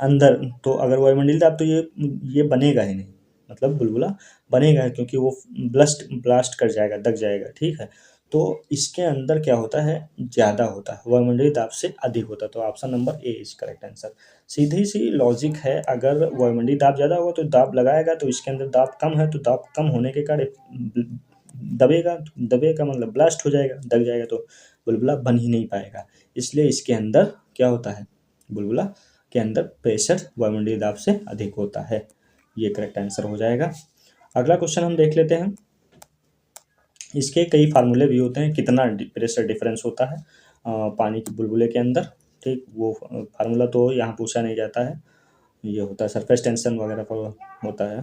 अंदर। तो अगर वायुमंडलीय दाब, तो ये बनेगा ही नहीं, मतलब बुलबुला बनेगा, क्योंकि वो ब्लास्ट कर जाएगा, दब जाएगा, ठीक है। तो इसके अंदर क्या होता है, ज़्यादा होता है, वायुमंडलीय दाब से अधिक होता है, तो option number A is correct answer. सीधी सी लॉजिक है, अगर वायुमंडलीय दाब ज़्यादा होगा तो दाब लगाएगा, तो इसके अंदर दाब कम है, तो दाब कम होने के कारण दबेगा, दबेगा मतलब ब्लास्ट हो जाएगा, दब जाएगा, तो बुलबुला बन ही नहीं पाएगा। इसलिए इसके अंदर क्या होता है, बुलबुला के अंदर प्रेशर वायुमंडलीय दाब से अधिक होता है, ये करेक्ट आंसर हो जाएगा। अगला क्वेश्चन हम देख लेते हैं। इसके कई फार्मूले भी होते हैं, कितना प्रेशर डिफरेंस होता है पानी के बुलबुले के अंदर, ठीक, वो फार्मूला तो यहाँ पूछा नहीं जाता है, ये होता है सरफेस टेंशन वगैरह पर होता है,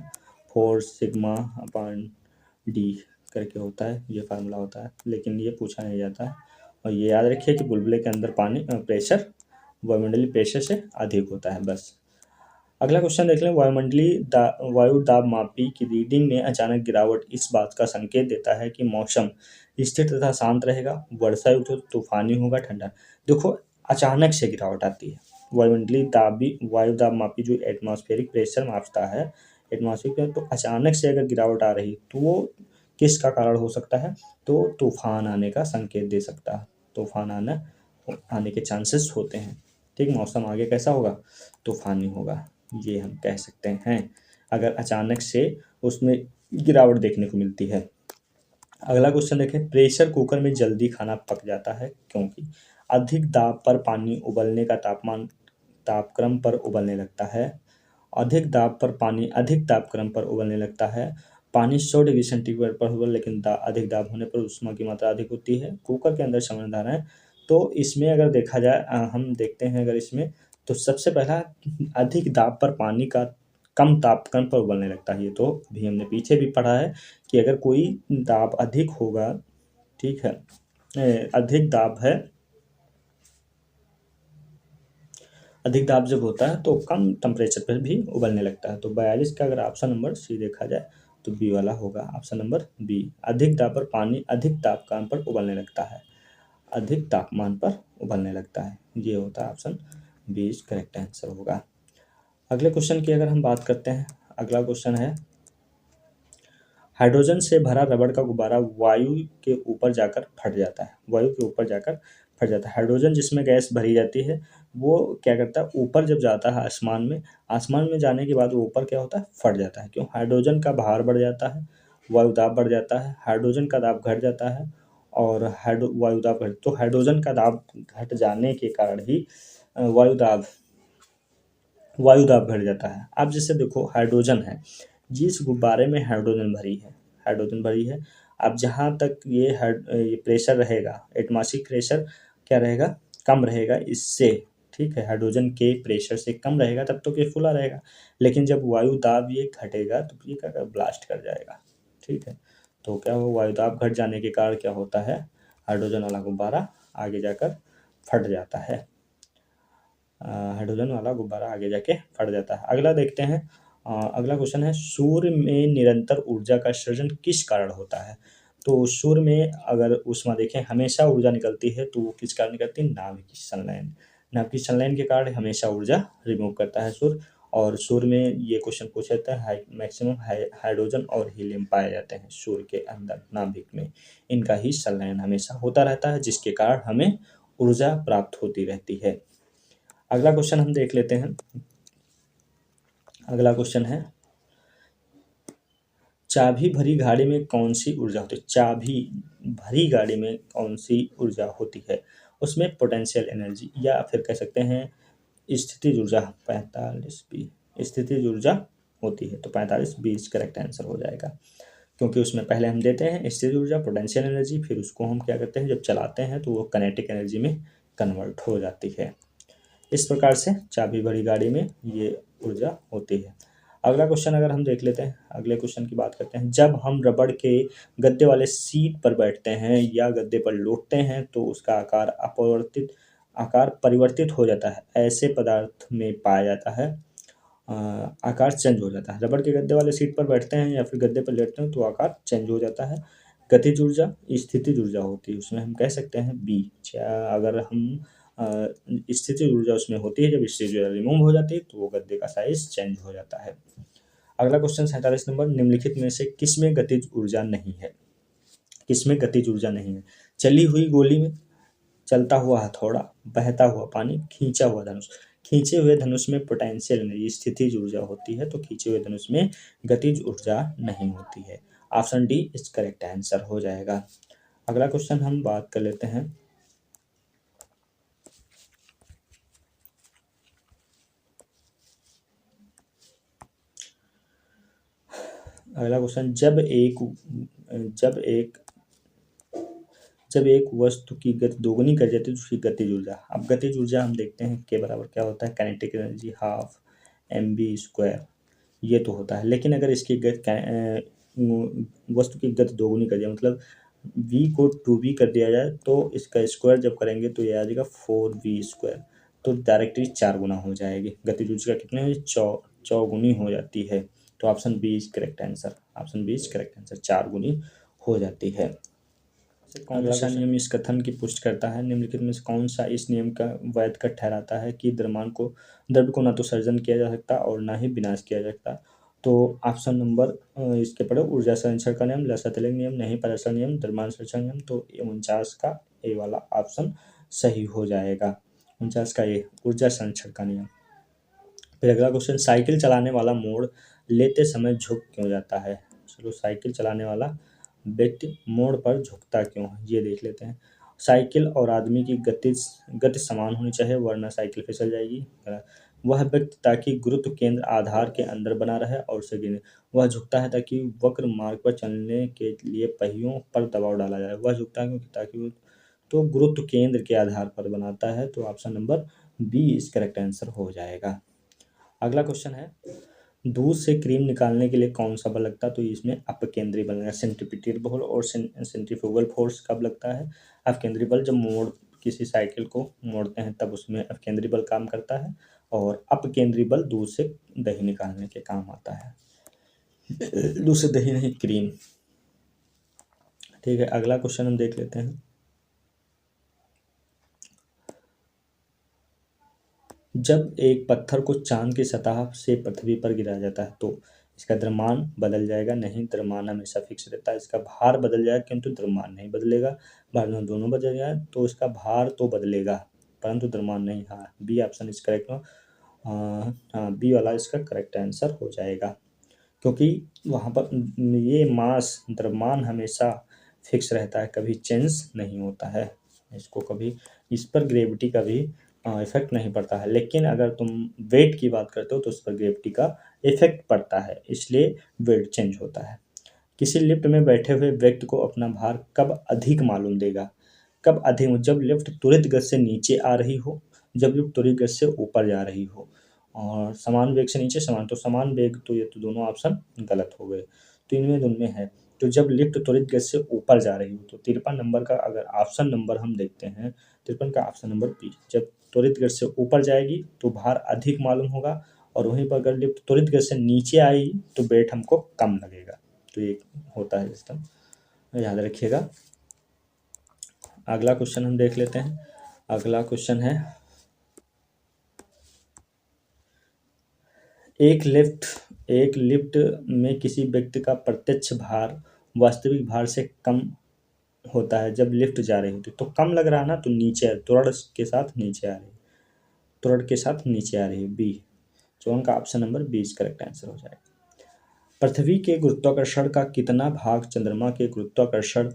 4 सिग्मा अपॉन डी करके होता है, ये फार्मूला होता है, लेकिन ये पूछा नहीं जाता है। और ये याद रखिए कि बुलबुले के अंदर पानी प्रेशर वायुमंडलीय प्रेशर से अधिक होता है, बस। अगला क्वेश्चन देख लें। वायु दाब मापी की रीडिंग में अचानक गिरावट इस बात का संकेत देता है कि मौसम स्थिर तथा शांत रहेगा, वर्षा युक्त, तूफानी होगा, ठंडा। देखो, अचानक से गिरावट आती है, वायु दाब मापी जो एटमॉस्फेरिक प्रेशर मापता है, एटमॉस्फेरिक, तो अचानक से अगर गिरावट आ रही तो वो किसका कारण हो सकता है, तो तूफान आने का संकेत दे सकता है, तूफान आने के चांसेस होते हैं, ठीक। मौसम आगे कैसा होगा, तूफानी होगा, ये हम कह सकते हैं, अगर अचानक से उसमें गिरावट देखने को मिलती है। अगला क्वेश्चन देखें। प्रेशर कुकर में जल्दी खाना पक जाता है क्योंकि अधिक दाब पर पानी उबलने का तापक्रम पर उबलने लगता है, अधिक दाब तापक्रम पर उबलने लगता है, पानी 100 डिग्री सेंटीग्रेड पर उबल, लेकिन अधिक दाब होने पर ऊष्मा की मात्रा अधिक होती है, कुकर के अंदर समाधान है। तो इसमें अगर देखा जाए, हम देखते हैं अगर इसमें, तो सबसे पहला, अधिक दाब पर पानी का कम तापक्रम पर उबलने लगता है, ये तो अभी हमने पीछे भी पढ़ा है कि अगर कोई दाब अधिक होगा, ठीक है, अधिक दाब है, अधिक दाब जब होता है तो कम टेम्परेचर पर भी उबलने लगता है। तो 42 का अगर ऑप्शन नंबर सी देखा जाए तो बी वाला होगा, ऑप्शन नंबर बी। अधिक दाब पर पानी अधिक तापमान पर उबलने लगता है, अधिक तापमान पर उबलने लगता है, ये होता है option B is correct answer होगा। अगले क्वेश्चन की अगर हम बात करते हैं, अगला क्वेश्चन है। हाइड्रोजन से भरा रबड़ का गुब्बारा वायु के ऊपर जाकर फट जाता है, वायु के ऊपर जाकर फट जाता है। हाइड्रोजन जिसमें गैस भरी जाती है वो क्या करता है, ऊपर जब जाता है आसमान में जाने के बाद वो ऊपर क्या होता है, फट जाता है। क्यों, हाइड्रोजन का भार बढ़ जाता है, वायु दाब बढ़ जाता है, हाइड्रोजन का दाब घट जाता है, और वायु दाब घट, तो हाइड्रोजन का दाब घट जाने के कारण ही वायु दाब घट जाता है। अब जैसे देखो, हाइड्रोजन है, जिस गुब्बारे में हाइड्रोजन भरी है, अब जहाँ तक ये प्रेशर रहेगा, एटमॉस्फेरिक प्रेशर क्या रहेगा, कम रहेगा इससे, ठीक है, हाइड्रोजन के प्रेशर से कम रहेगा तब तो ये फुला रहेगा। लेकिन जब वायु दाब ये घटेगा तो ये क्या ब्लास्ट कर जाएगा, ठीक है। तो क्या हो, वायु दाब घट जाने के कारण क्या होता है, हाइड्रोजन वाला गुब्बारा आगे जाकर फट जाता है। हाइड्रोजन वाला गुब्बारा आगे जाके फट जाता है। अगला देखते हैं, अगला क्वेश्चन है, सूर्य में निरंतर ऊर्जा का सृजन किस कारण होता है। तो सूर्य में अगर ऊष्मा देखें हमेशा ऊर्जा निकलती है, तो वो किस कारण निकलती है, नाभिकीय संलयन। नाभिकीय संलयन के कारण हमेशा ऊर्जा रिमूव करता है सूर्य। और सूर्य में ये क्वेश्चन पूछा जाता है, मैक्सिमम हाइड्रोजन और हीलियम पाए जाते हैं सूर्य के अंदर नाभिक में, इनका ही संलयन हमेशा होता रहता है, जिसके कारण हमें ऊर्जा प्राप्त होती रहती है। अगला क्वेश्चन हम देख लेते हैं। अगला क्वेश्चन है, चाबी भरी गाड़ी में कौन सी ऊर्जा होती है। चाबी भरी गाड़ी में कौन सी ऊर्जा होती है, उसमें पोटेंशियल एनर्जी या फिर कह सकते हैं स्थितिज ऊर्जा 45B स्थितिज ऊर्जा होती है। तो 45B करेक्ट आंसर हो जाएगा, क्योंकि उसमें पहले हम देते हैं स्थितिज ऊर्जा, पोटेंशियल एनर्जी, फिर उसको हम क्या करते हैं जब चलाते हैं तो वो काइनेटिक एनर्जी में कन्वर्ट हो जाती है। इस प्रकार से चाबी भरी गाड़ी में ये ऊर्जा होती है। अगला क्वेश्चन अगर हम देख लेते हैं, अगले क्वेश्चन की बात करते हैं, जब हम रबड़ के गद्दे वाले सीट पर बैठते हैं या गद्दे पर लौटते हैं तो उसका आकार परिवर्तित हो जाता है, ऐसे पदार्थ में पाया जाता है, आकार चेंज हो जाता है। रबड़ के गद्दे वाले सीट पर बैठते हैं या फिर गद्दे पर लेटते हैं तो आकार चेंज हो जाता है। गतिज ऊर्जा स्थितिज ऊर्जा होती है, उसमें हम कह सकते हैं बी। अगर हम स्थितिज ऊर्जा उसमें होती है, जब स्थितिज ऊर्जा रिमूव हो जाती है तो वो गद्दे का साइज चेंज हो जाता है। अगला क्वेश्चन 47 नंबर, निम्नलिखित में से किसमें गतिज ऊर्जा नहीं है। किसमें गतिज ऊर्जा नहीं है, चली हुई गोली में, चलता हुआ हथौड़ा, बहता हुआ पानी, खींचा हुआ धनुष। खींचे हुए धनुष में पोटेंशियल एनर्जी स्थितिज ऊर्जा होती है, तो खींचे हुए धनुष में गतिज ऊर्जा नहीं होती है। ऑप्शन डी इस करेक्ट आंसर हो जाएगा। अगला क्वेश्चन हम बात कर लेते हैं, अगला क्वेश्चन, जब एक वस्तु की गति दोगुनी कर जाती है तो उसकी गतिज ऊर्जा। अब गतिज ऊर्जा हम देखते हैं के बराबर क्या होता है, काइनेटिक एनर्जी हाफ mv², ये तो होता है। लेकिन अगर इसकी वस्तु की गति दोगुनी कर दिया, मतलब v को 2v कर दिया जाए तो इसका स्क्वायर जब करेंगे तो ये आ जाएगा 4v², तो डायरेक्टली 4 गुना हो जाएगी। गतिज ऊर्जा कितने हो, चौगुनी हो जाती है। तो option B is correct answer, option B is correct answer, 4 गुनी हो जाती है। कौन सा नियम इस कथन की पुष्टि करता है, निम्नलिखित में से कौन सा इस नियम का वैध कर ठहराता है कि द्रव्य को न तो सर्जन किया जा सकता और न ही विनाश किया जा सकता। तो ऑप्शन नंबर इसके पढ़ो, ऊर्जा संरक्षण का नियम, लसतलिंग नियम, नहीं प्रदर्शन नियम, द्रव्यमान संरक्षण नियम। तो 49 का ए वाला ऑप्शन सही हो जाएगा, 49 का ए, ऊर्जा संरक्षण का नियम। फिर अगला क्वेश्चन, साइकिल चलाने वाला मोड़ लेते समय झुक क्यों जाता है। चलो, साइकिल चलाने वाला व्यक्ति मोड़ पर झुकता क्यों है, ये देख लेते हैं। साइकिल और आदमी की गति समान होनी चाहिए, वरना साइकिल फिसल जाएगी। वह व्यक्ति ताकि गुरुत्व केंद्र आधार के अंदर बना रहे और उसे गिरे। वह झुकता है ताकि वक्र मार्ग पर चलने के लिए पहियों पर दबाव डाला जाए। वह झुकता है क्योंकि ताकि तो गुरुत्व केंद्र के आधार पर बनाता है। तो ऑप्शन नंबर बी इस करेक्ट आंसर हो जाएगा। अगला क्वेश्चन है, दूध से क्रीम निकालने के लिए कौन सा बल लगता है। तो इसमें अपकेंद्री बल लगेगा, सेंट्रीपिटल बल और सेंट्रीफ्यूगल फोर्स कब लगता है। अपकेंद्री बल जब किसी साइकिल को मोड़ते हैं तब उसमें अपकेंद्री बल काम करता है, और अपकेंद्री बल दूध से दही निकालने के काम आता है। दूध से दही नहीं, क्रीम। ठीक है, अगला क्वेश्चन हम देख लेते हैं, जब एक पत्थर को चांद की सतह से पृथ्वी पर गिराया जाता है तो इसका द्रव्यमान बदल जाएगा, नहीं, द्रव्यमान हमेशा फिक्स रहता है। इसका भार बदल जाएगा किंतु द्रव्यमान नहीं बदलेगा। भार दोनों बदल जाए तो इसका भार तो बदलेगा परंतु द्रव्यमान नहीं। हाँ, बी ऑप्शन इज करेक्ट। हाँ, बी वाला इसका करेक्ट आंसर हो जाएगा, क्योंकि वहाँ पर ये मास द्रव्यमान हमेशा फिक्स रहता है, कभी चेंज नहीं होता है। इसको कभी इस पर ग्रेविटी का भी इफेक्ट नहीं पड़ता है। लेकिन अगर तुम वेट की बात करते हो तो उस पर ग्रेविटी का इफेक्ट पड़ता है, इसलिए वेट चेंज होता है। किसी लिफ्ट में बैठे हुए व्यक्ति को अपना भार कब अधिक मालूम देगा? कब अधिक? जब लिफ्ट त्वरित गति से नीचे आ रही हो, जब लिफ्ट त्वरित गति से ऊपर जा रही हो, और समान वेग से नीचे, समान वेग, तो ये तो दोनों ऑप्शन गलत हो गए। तो इनमें उनमें है, तो जब लिफ्ट त्वरित गति से ऊपर जा रही हो, तो 53 नंबर का अगर ऑप्शन नंबर हम देखते हैं, 53 का ऑप्शन नंबर बी। जब त्वरित गति से ऊपर जाएगी तो भार अधिक मालूम होगा, और वहीं पर अगर लिफ्ट त्वरित गति से नीचे आएगी तो वेट हमको कम लगेगा। तो ये होता है सिस्टम, याद रखिएगा। अगला क्वेश्चन हम देख लेते हैं। अगला क्वेश्चन है, एक लिफ्ट में किसी व्यक्ति का प्रत्यक्ष भार वास्तविक भार से कम होता है जब लिफ्ट जा रही होती है। तो कम लग रहा है ना, तो नीचे त्वरण के साथ नीचे आ रही है, त्वरण के साथ नीचे आ रही है, बी। तो उनका option number B is correct answer हो जाएगा। पृथ्वी के गुरुत्वाकर्षण का कितना भाग चंद्रमा के गुरुत्वाकर्षण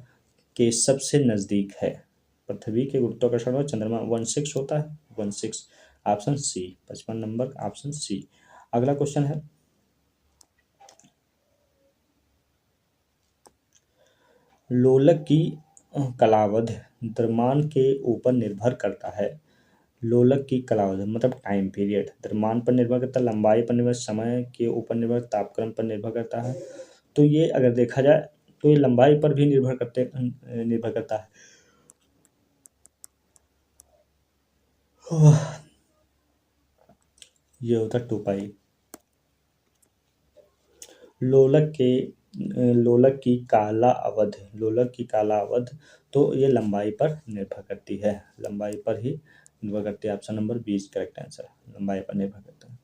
के सबसे नजदीक है? पृथ्वी के गुरुत्वाकर्षण में चंद्रमा 1/6 होता है, 1/6, option C, 55 number option C. अगला क्वेश्चन है, लोलक की कलावध द्रव्यमान के ऊपर निर्भर करता है। लोलक की कलावध मतलब टाइम पीरियड द्रव्यमान पर निर्भर करता है, लंबाई पर निर्भर, समय के ऊपर निर्भर, तापक्रम पर निर्भर करता है। तो ये अगर देखा जाए तो ये लंबाई पर भी निर्भर करता है। ये होता है 2 पाई। लोलक के लोलक की काला अवध, तो ये लंबाई पर निर्भर करती है, लंबाई पर ही निर्भर करती है। Option number B is correct answer, लंबाई पर निर्भर करता है।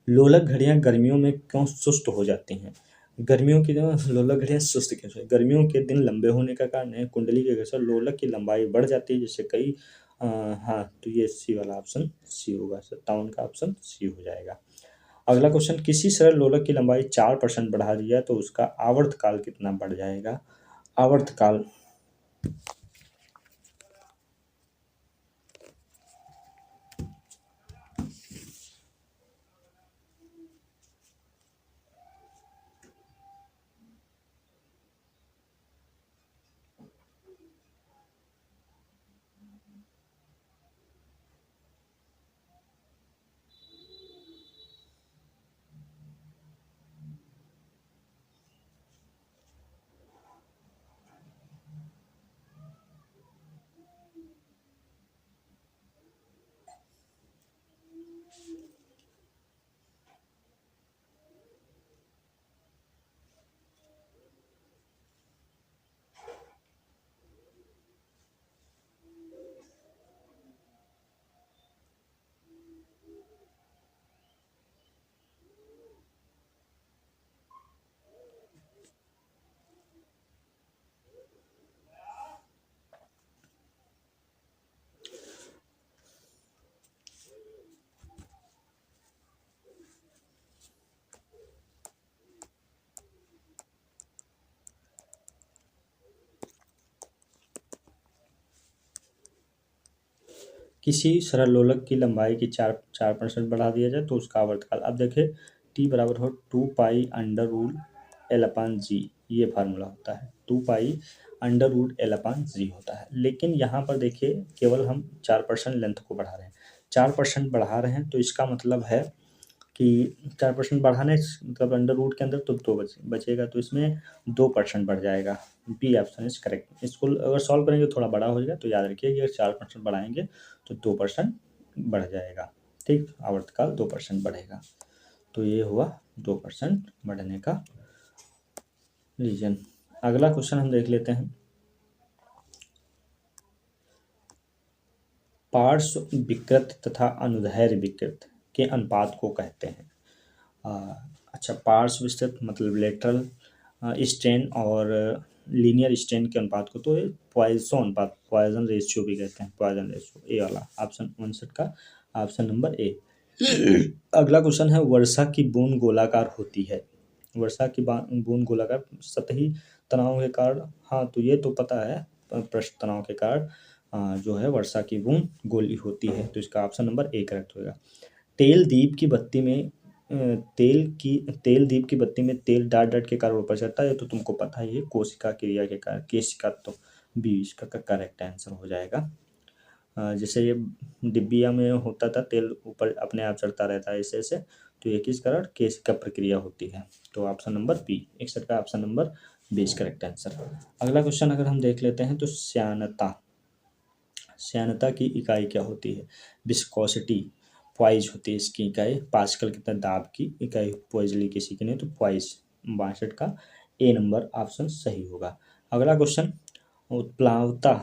लोलक घड़ियां गर्मियों में क्यों सुस्त हो जाती हैं? गर्मियों की जो लोलक घड़ियां सुस्त क्यों होती हैं? गर्मियों के दिन लंबे होने का कारण है कुंडली के घर्षण, लोलक की लंबाई बढ़ जाती है जिससे कई हाँ, तो ये सी वाला ऑप्शन सी होगा, 57 का ऑप्शन सी हो जाएगा। अगला क्वेश्चन, किसी सरल लोलक की लंबाई 4% बढ़ा दी जाए तो उसका आवर्तकाल कितना बढ़ जाएगा? आवर्तकाल किसी सरल लोलक की लंबाई की 4% बढ़ा दिया जाए तो उसका आवर्तकाल, अब देखिए टी बराबर हो 2 पाई अंडर रूट L/G, ये फार्मूला होता है, 2 पाई अंडर रूट L/G होता है। लेकिन यहाँ पर देखिए केवल हम 4% लेंथ को बढ़ा रहे हैं, 4% बढ़ा रहे हैं, तो इसका मतलब है कि 4% बढ़ाने मतलब अंडर रूट के अंदर तो 2 बचेगा, तो इसमें 2% बढ़ जाएगा। B option is correct. इसको अगर सॉल्व करेंगे थोड़ा बड़ा हो जाएगा, तो याद रखिए कि अगर 4% बढ़ाएंगे तो 2% बढ़ जाएगा, ठीक, आवर्तकाल 2% बढ़ेगा। तो ये हुआ 2% बढ़ने का रीजन। अगला क्वेश्चन हम देख लेते हैं, पार्श्व विकृत तथा अनुदैर्ध्य विकृत के अनुपात को कहते हैं। अच्छा, पार्श्व विकृत मतलब लेटरल स्ट्रेन और लीनियर स्ट्रेन के अनुपात को तो पॉइसन अनुपात, पॉइसन रेशियो भी कहते हैं, पॉइसन रेशियो, ए वाला ऑप्शन 59 का ऑप्शन नंबर ए। अगला क्वेश्चन है, वर्षा की बूंद गोलाकार होती है। वर्षा की बूंद गोलाकार सतही तनाव के कारण, हाँ तो ये तो पता है, पृष्ठ तनाव के कारण जो है वर्षा की बूंद गोली होती है, तो इसका ऑप्शन नंबर ए करेक्ट होगा। तेल दीप की बत्ती में तेल दीप की बत्ती में तेल डाट डाट के कारण ऊपर चढ़ता है, तो तुमको पता ही है कोशिका क्रिया के कारण, केशिका, तो बी इसका करेक्ट आंसर हो जाएगा। जैसे ये डिब्बिया में होता था, तेल ऊपर अपने आप चढ़ता रहता है ऐसे ऐसे, तो ये किस कारण, केशिका प्रक्रिया होती है। तो ऑप्शन नंबर बी, 61 का option number B is correct answer. अगला क्वेश्चन अगर हम देख लेते हैं तो श्यानता की इकाई क्या होती है। विस्कोसिटी, पॉइज होती है इसकी इकाई। पास्कल कितना, दाब की इकाई। पॉइजली किसी की नहीं, तो पॉइज 62 का ए नंबर ऑप्शन सही होगा। अगला क्वेश्चन, उत्प्लावता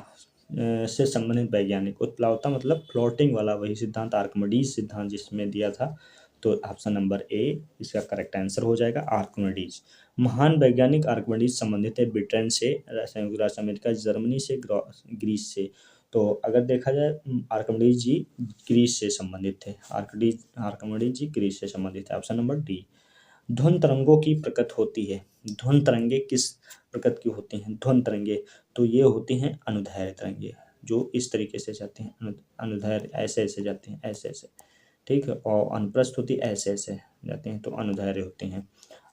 से संबंधित वैज्ञानिक। उत्प्लावता मतलब फ्लोटिंग वाला वही सिद्धांत, आर्किमिडीज सिद्धांत जिसमें दिया था, तो ऑप्शन नंबर ए इसका करेक्ट आंसर हो जाएगा, आर्किमिडीज। महान वैज्ञानिक आर्किमिडीज संबंधित है ब्रिटेन से, संयुक्त राष्ट्र अमेरिका, जर्मनी से, ग्रीस से। तो अगर देखा जाए आर्किमिडीज जी ग्रीस से संबंधित थे, आर्किमिडीज जी ग्रीस से संबंधित है, ऑप्शन नंबर डी। ध्वनि तरंगों की प्रकृति होती है। ध्वनि तरंगे किस प्रकृति की होती हैं। ध्वनि तरंगे तो ये होती हैं अनुदैर्ध्य तरंगे, जो इस तरीके से जाती हैं, अनुदैर्ध्य ऐसे ऐसे जाती हैं, ऐसे ऐसे, ठीक है। और अनुप्रस्थ होती ऐसे ऐसे जाती हैं, तो अनुदैर्ध्य होती हैं।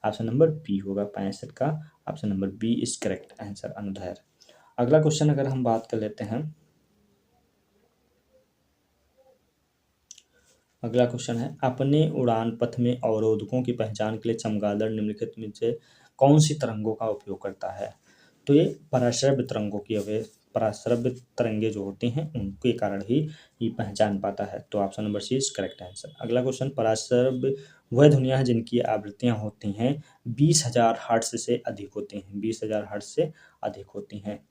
ऑप्शन नंबर बी होगा 65 का, option number B is correct answer, अनुदैर्ध्य। अगला क्वेश्चन अगर हम बात कर लेते हैं, अगला क्वेश्चन है, अपने उड़ान पथ में अवरोधकों की पहचान के लिए चमगादड़ निम्नलिखित में से कौन सी तरंगों का उपयोग करता है। तो ये पराश्रव्य तरंगों की पराश्रव्य तरंगे जो होती हैं उनके कारण ही ये पहचान पाता है, तो option number C is correct answer. अगला क्वेश्चन, पराश्रव्य वह ध्वनियाँ हैं जिनकी आवृत्तियाँ होती हैं 20,000 हर्ट्ज से अधिक होती हैं, 20,000 हर्ट्ज से अधिक होती हैं।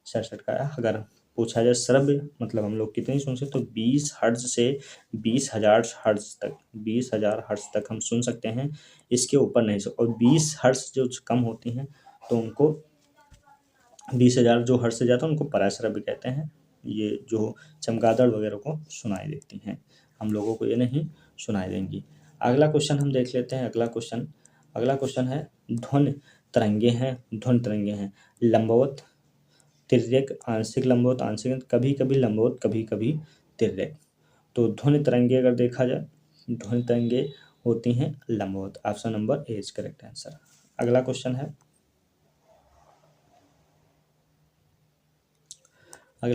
67 का अगर पूछा जाए श्रव्य मतलब हम लोग कितनी सुन सकते, तो 20 हर्ट्ज से 20,000 हर्ट्ज तक, 20,000 हर्ट्ज तक हम सुन सकते हैं, इसके ऊपर नहीं सुन। और 20 हर्ट्ज जो कम होती हैं तो उनको 20,000 जो हर्ट्ज से ज़्यादा उनको पराश्रव्य कहते हैं। ये जो चमगादड़ वगैरह को सुनाई देती हैं, हम लोगों को ये नहीं सुनाई देंगी। अगला क्वेश्चन हम देख लेते हैं। अगला क्वेश्चन है, ध्वनि तरंगे हैं लंबवत, तिर्यक, आंशिक लंबवत, आंशिक, कभी कभी लंबवत, कभी कभी तिर्यक। तो ध्वनि तरंगे अगर देखा जाए, ध्वनि तरंगे होती हैं लंबवत, option number A is correct answer. अगला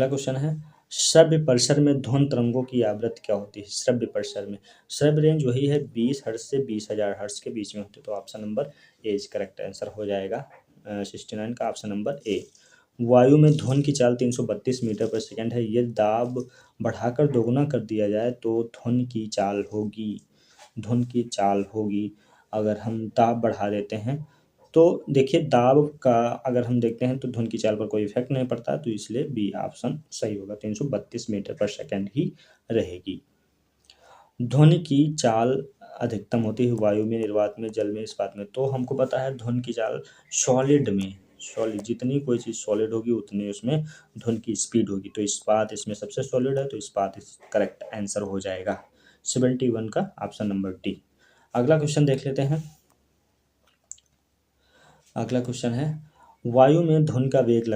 क्वेश्चन है, श्रव्य परिसर में ध्वनि तरंगों की आवृत्ति क्या होती है। श्रव्य परिसर में, श्रव्य रेंज वही है 20 हर्ट्ज से 20,000 हर्ट्ज के बीच में होती है, तो option number A is correct answer हो जाएगा, 69 का ऑप्शन नंबर ए। वायु में ध्वनि की चाल 332 मीटर पर सेकंड है। यदि दाब बढ़ाकर दोगुना कर दिया जाए तो ध्वनि की चाल होगी। अगर हम दाब बढ़ा देते हैं तो देखिए, दाब का अगर हम देखते हैं तो ध्वनि की चाल पर कोई इफेक्ट नहीं पड़ता, तो इसलिए बी ऑप्शन सही होगा, 332 मीटर पर सेकंड ही रहेगी। ध्वनि की चाल अधिकतम होती है वायु में, निर्वात में, जल में, इस्पात में। तो हमको पता है ध्वनि की चाल सॉलिड जितनी कोई चीज़ सॉलिड होगी उतनी उसमें ध्वनि की स्पीड होगी, तो इस्पात इसमें सबसे सॉलिड है, तो इस्पात इस करेक्ट आंसर हो जाएगा, 71 का ऑप्शन नंबर डी। अगला क्वेश्चन देख लेते हैं। अगला क्वेश्चन है, वायु में ध्वनि का वेग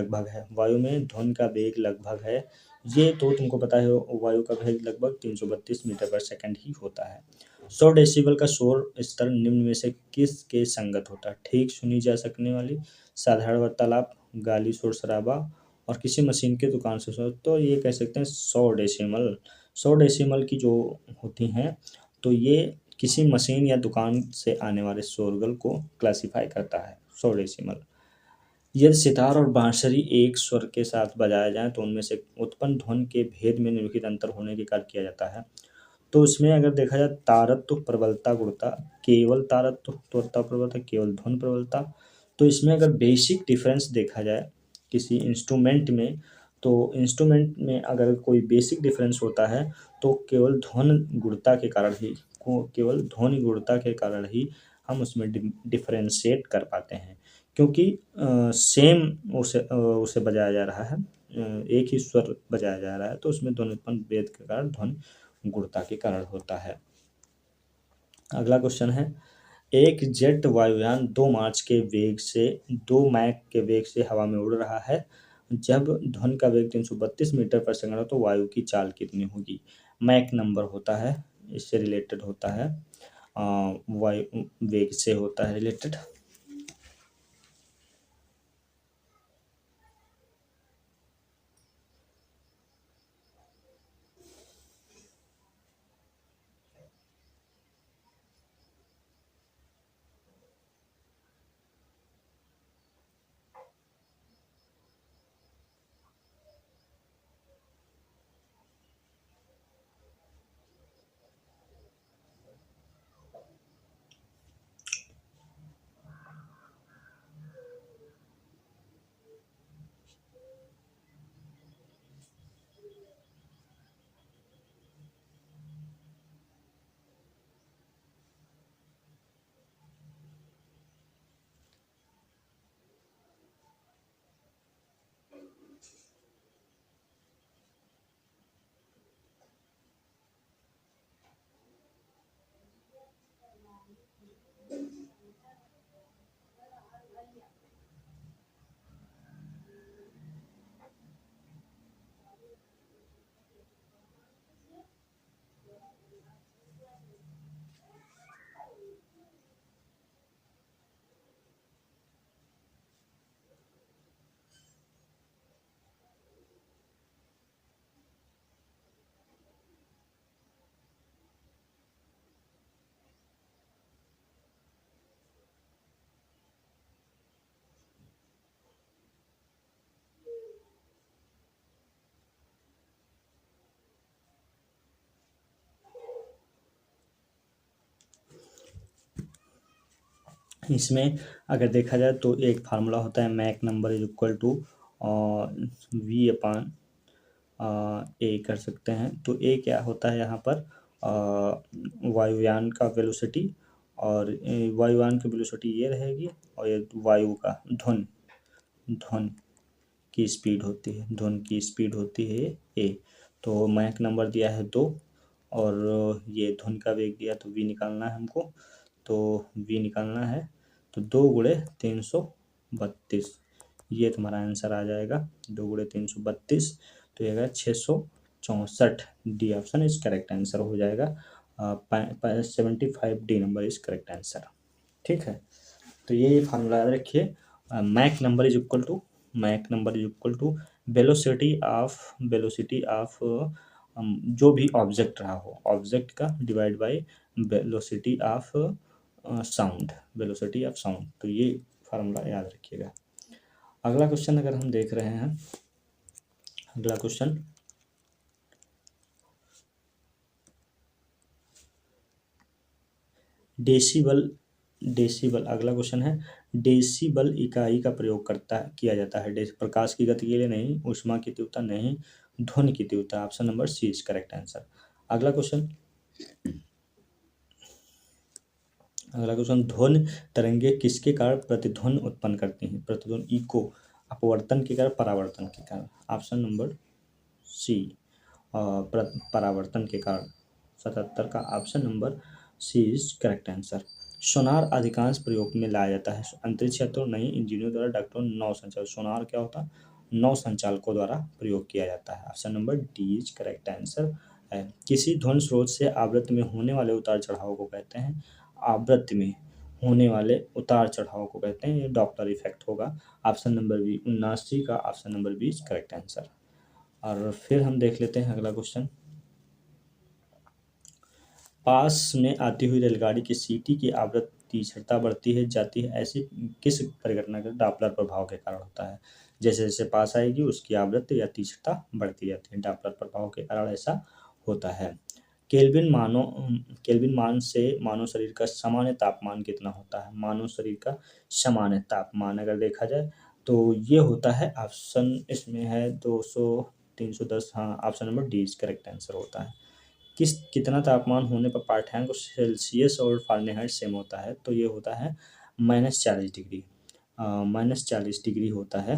लगभग है। ये तो तुमको पता है, वायु का वेग लगभग 332 मीटर पर सेकंड ही होता है। 100 डेसिबल का शोर स्तर निम्न में से किसके संगत होता है। ठीक सुनी जा सकने वाली, साधारण वार्तालाप, गाली, शोर शराबा और किसी मशीन के दुकान से शोर। तो ये कह सकते हैं 100 डेसिमल की जो होती हैं, तो ये किसी मशीन या दुकान से आने वाले शोरगुल को क्लासिफाई करता है, 100 डेसिमल। यदि सितार और बांसुरी एक स्वर के साथ बजाए जाएं तो उनमें से उत्पन्न ध्वनि के भेद में निम्नलिखित अंतर होने के कार्य किया जाता है। तो इसमें अगर देखा जाए, तारत्व, प्रबलता, गुणता, केवल तारत्व, त्वरता, प्रबलता, केवल ध्वनि प्रबलता। तो इसमें अगर बेसिक डिफरेंस देखा जाए किसी इंस्ट्रूमेंट में, तो इंस्ट्रूमेंट में अगर कोई बेसिक डिफरेंस होता है तो केवल ध्वनि गुणता के कारण ही हम उसमें डिफरेंशिएट कर पाते हैं, क्योंकि सेम उसे बजाया जा रहा है, एक ही स्वर बजाया जा रहा है, तो उसमें ध्वनि उत्पन्न भेद के कारण ध्वनि गुणता के कारण होता है। अगला क्वेश्चन है, एक जेट वायुयान 2 मैक के वेग से हवा में उड़ रहा है। जब ध्वनि का वेग 332 मीटर पर सेकंड हो तो वायु की चाल कितनी होगी। मैक नंबर होता है, इससे रिलेटेड होता है। वायु वेग से होता है रिलेटेड। इसमें अगर देखा जाए तो एक फार्मूला होता है Mach number is equal to V upon A कर सकते हैं। तो ए क्या होता है यहाँ पर वायुयान का वेलोसिटी, और वायुयान की वेलोसिटी ये रहेगी, और ये वायु का धुन धुन की स्पीड होती है, धुन की स्पीड होती है ए। तो मैक नंबर दिया है 2, और ये धुन का वेग दिया, तो वी निकालना है हमको। तो वी निकालना है तो 2 × 332, ये तुम्हारा आंसर आ जाएगा। 2 × 332 तो ये आएगा 664। D option is correct answer हो जाएगा। 75 D number is correct answer. ठीक है, तो ये फार्मूला याद रखिए। Mach number is equal to velocity of जो भी ऑब्जेक्ट रहा हो, ऑब्जेक्ट का divide by velocity of sound, तो ये फार्मूला याद रखिएगा। अगला क्वेश्चन अगर हम देख रहे हैं, अगला क्वेश्चन डेसिबल अगला क्वेश्चन है। डेसिबल इकाई का प्रयोग किया जाता है प्रकाश की गति के लिए नहीं, ऊष्मा की तीव्रता नहीं, ध्वनि की तीव्रता। Option number C is correct answer. अगला क्वेश्चन ध्वनि तरंगे किसके कारण प्रतिध्वनि उत्पन्न करती हैं? प्रतिध्वनि इको, अपवर्तन के कारण, परावर्तन के कारण। ऑप्शन नंबर सी परावर्तन के कारण। 77 का option number C is correct answer. Sonar अधिकांश प्रयोग में लाया जाता है अंतरिक्ष यात्रियों नहीं, इंजीनियरों द्वारा, डॉक्टरों, नौ संचालक। सोनार क्या होता है? नौ संचालकों द्वारा प्रयोग किया जाता है। Option number D is correct answer है। किसी ध्वनि स्रोत से आवृत्ति में होने वाले उतार चढ़ाव को कहते हैं? आवृत्ति में होने वाले उतार चढ़ाव को कहते हैं, ये डॉपलर इफेक्ट होगा। ऑप्शन नंबर बी 79 का option number B is correct answer. और फिर हम देख लेते हैं अगला क्वेश्चन। पास में आती हुई रेलगाड़ी की सीटी की आवृत्ति तीक्ष्णता बढ़ती है जाती है, ऐसी किस परिघटना के डॉपलर प्रभाव के कारण होता है? जैसे जैसे पास आएगी उसकी आवृत्ति या तीक्ष्णता बढ़ती जाती है, डॉपलर प्रभाव के कारण ऐसा होता है। केल्विन मान से मानव शरीर का सामान्य तापमान कितना होता है? मानव शरीर का सामान्य तापमान अगर देखा जाए तो ये होता है, ऑप्शन इसमें है 200 310। हाँ, option number D is correct answer होता है। कितना तापमान होने पर पाठ्यांक सेल्सियस और फ़ारेनहाइट सेम होता है? तो ये होता है -40 डिग्री। -40 डिग्री होता है,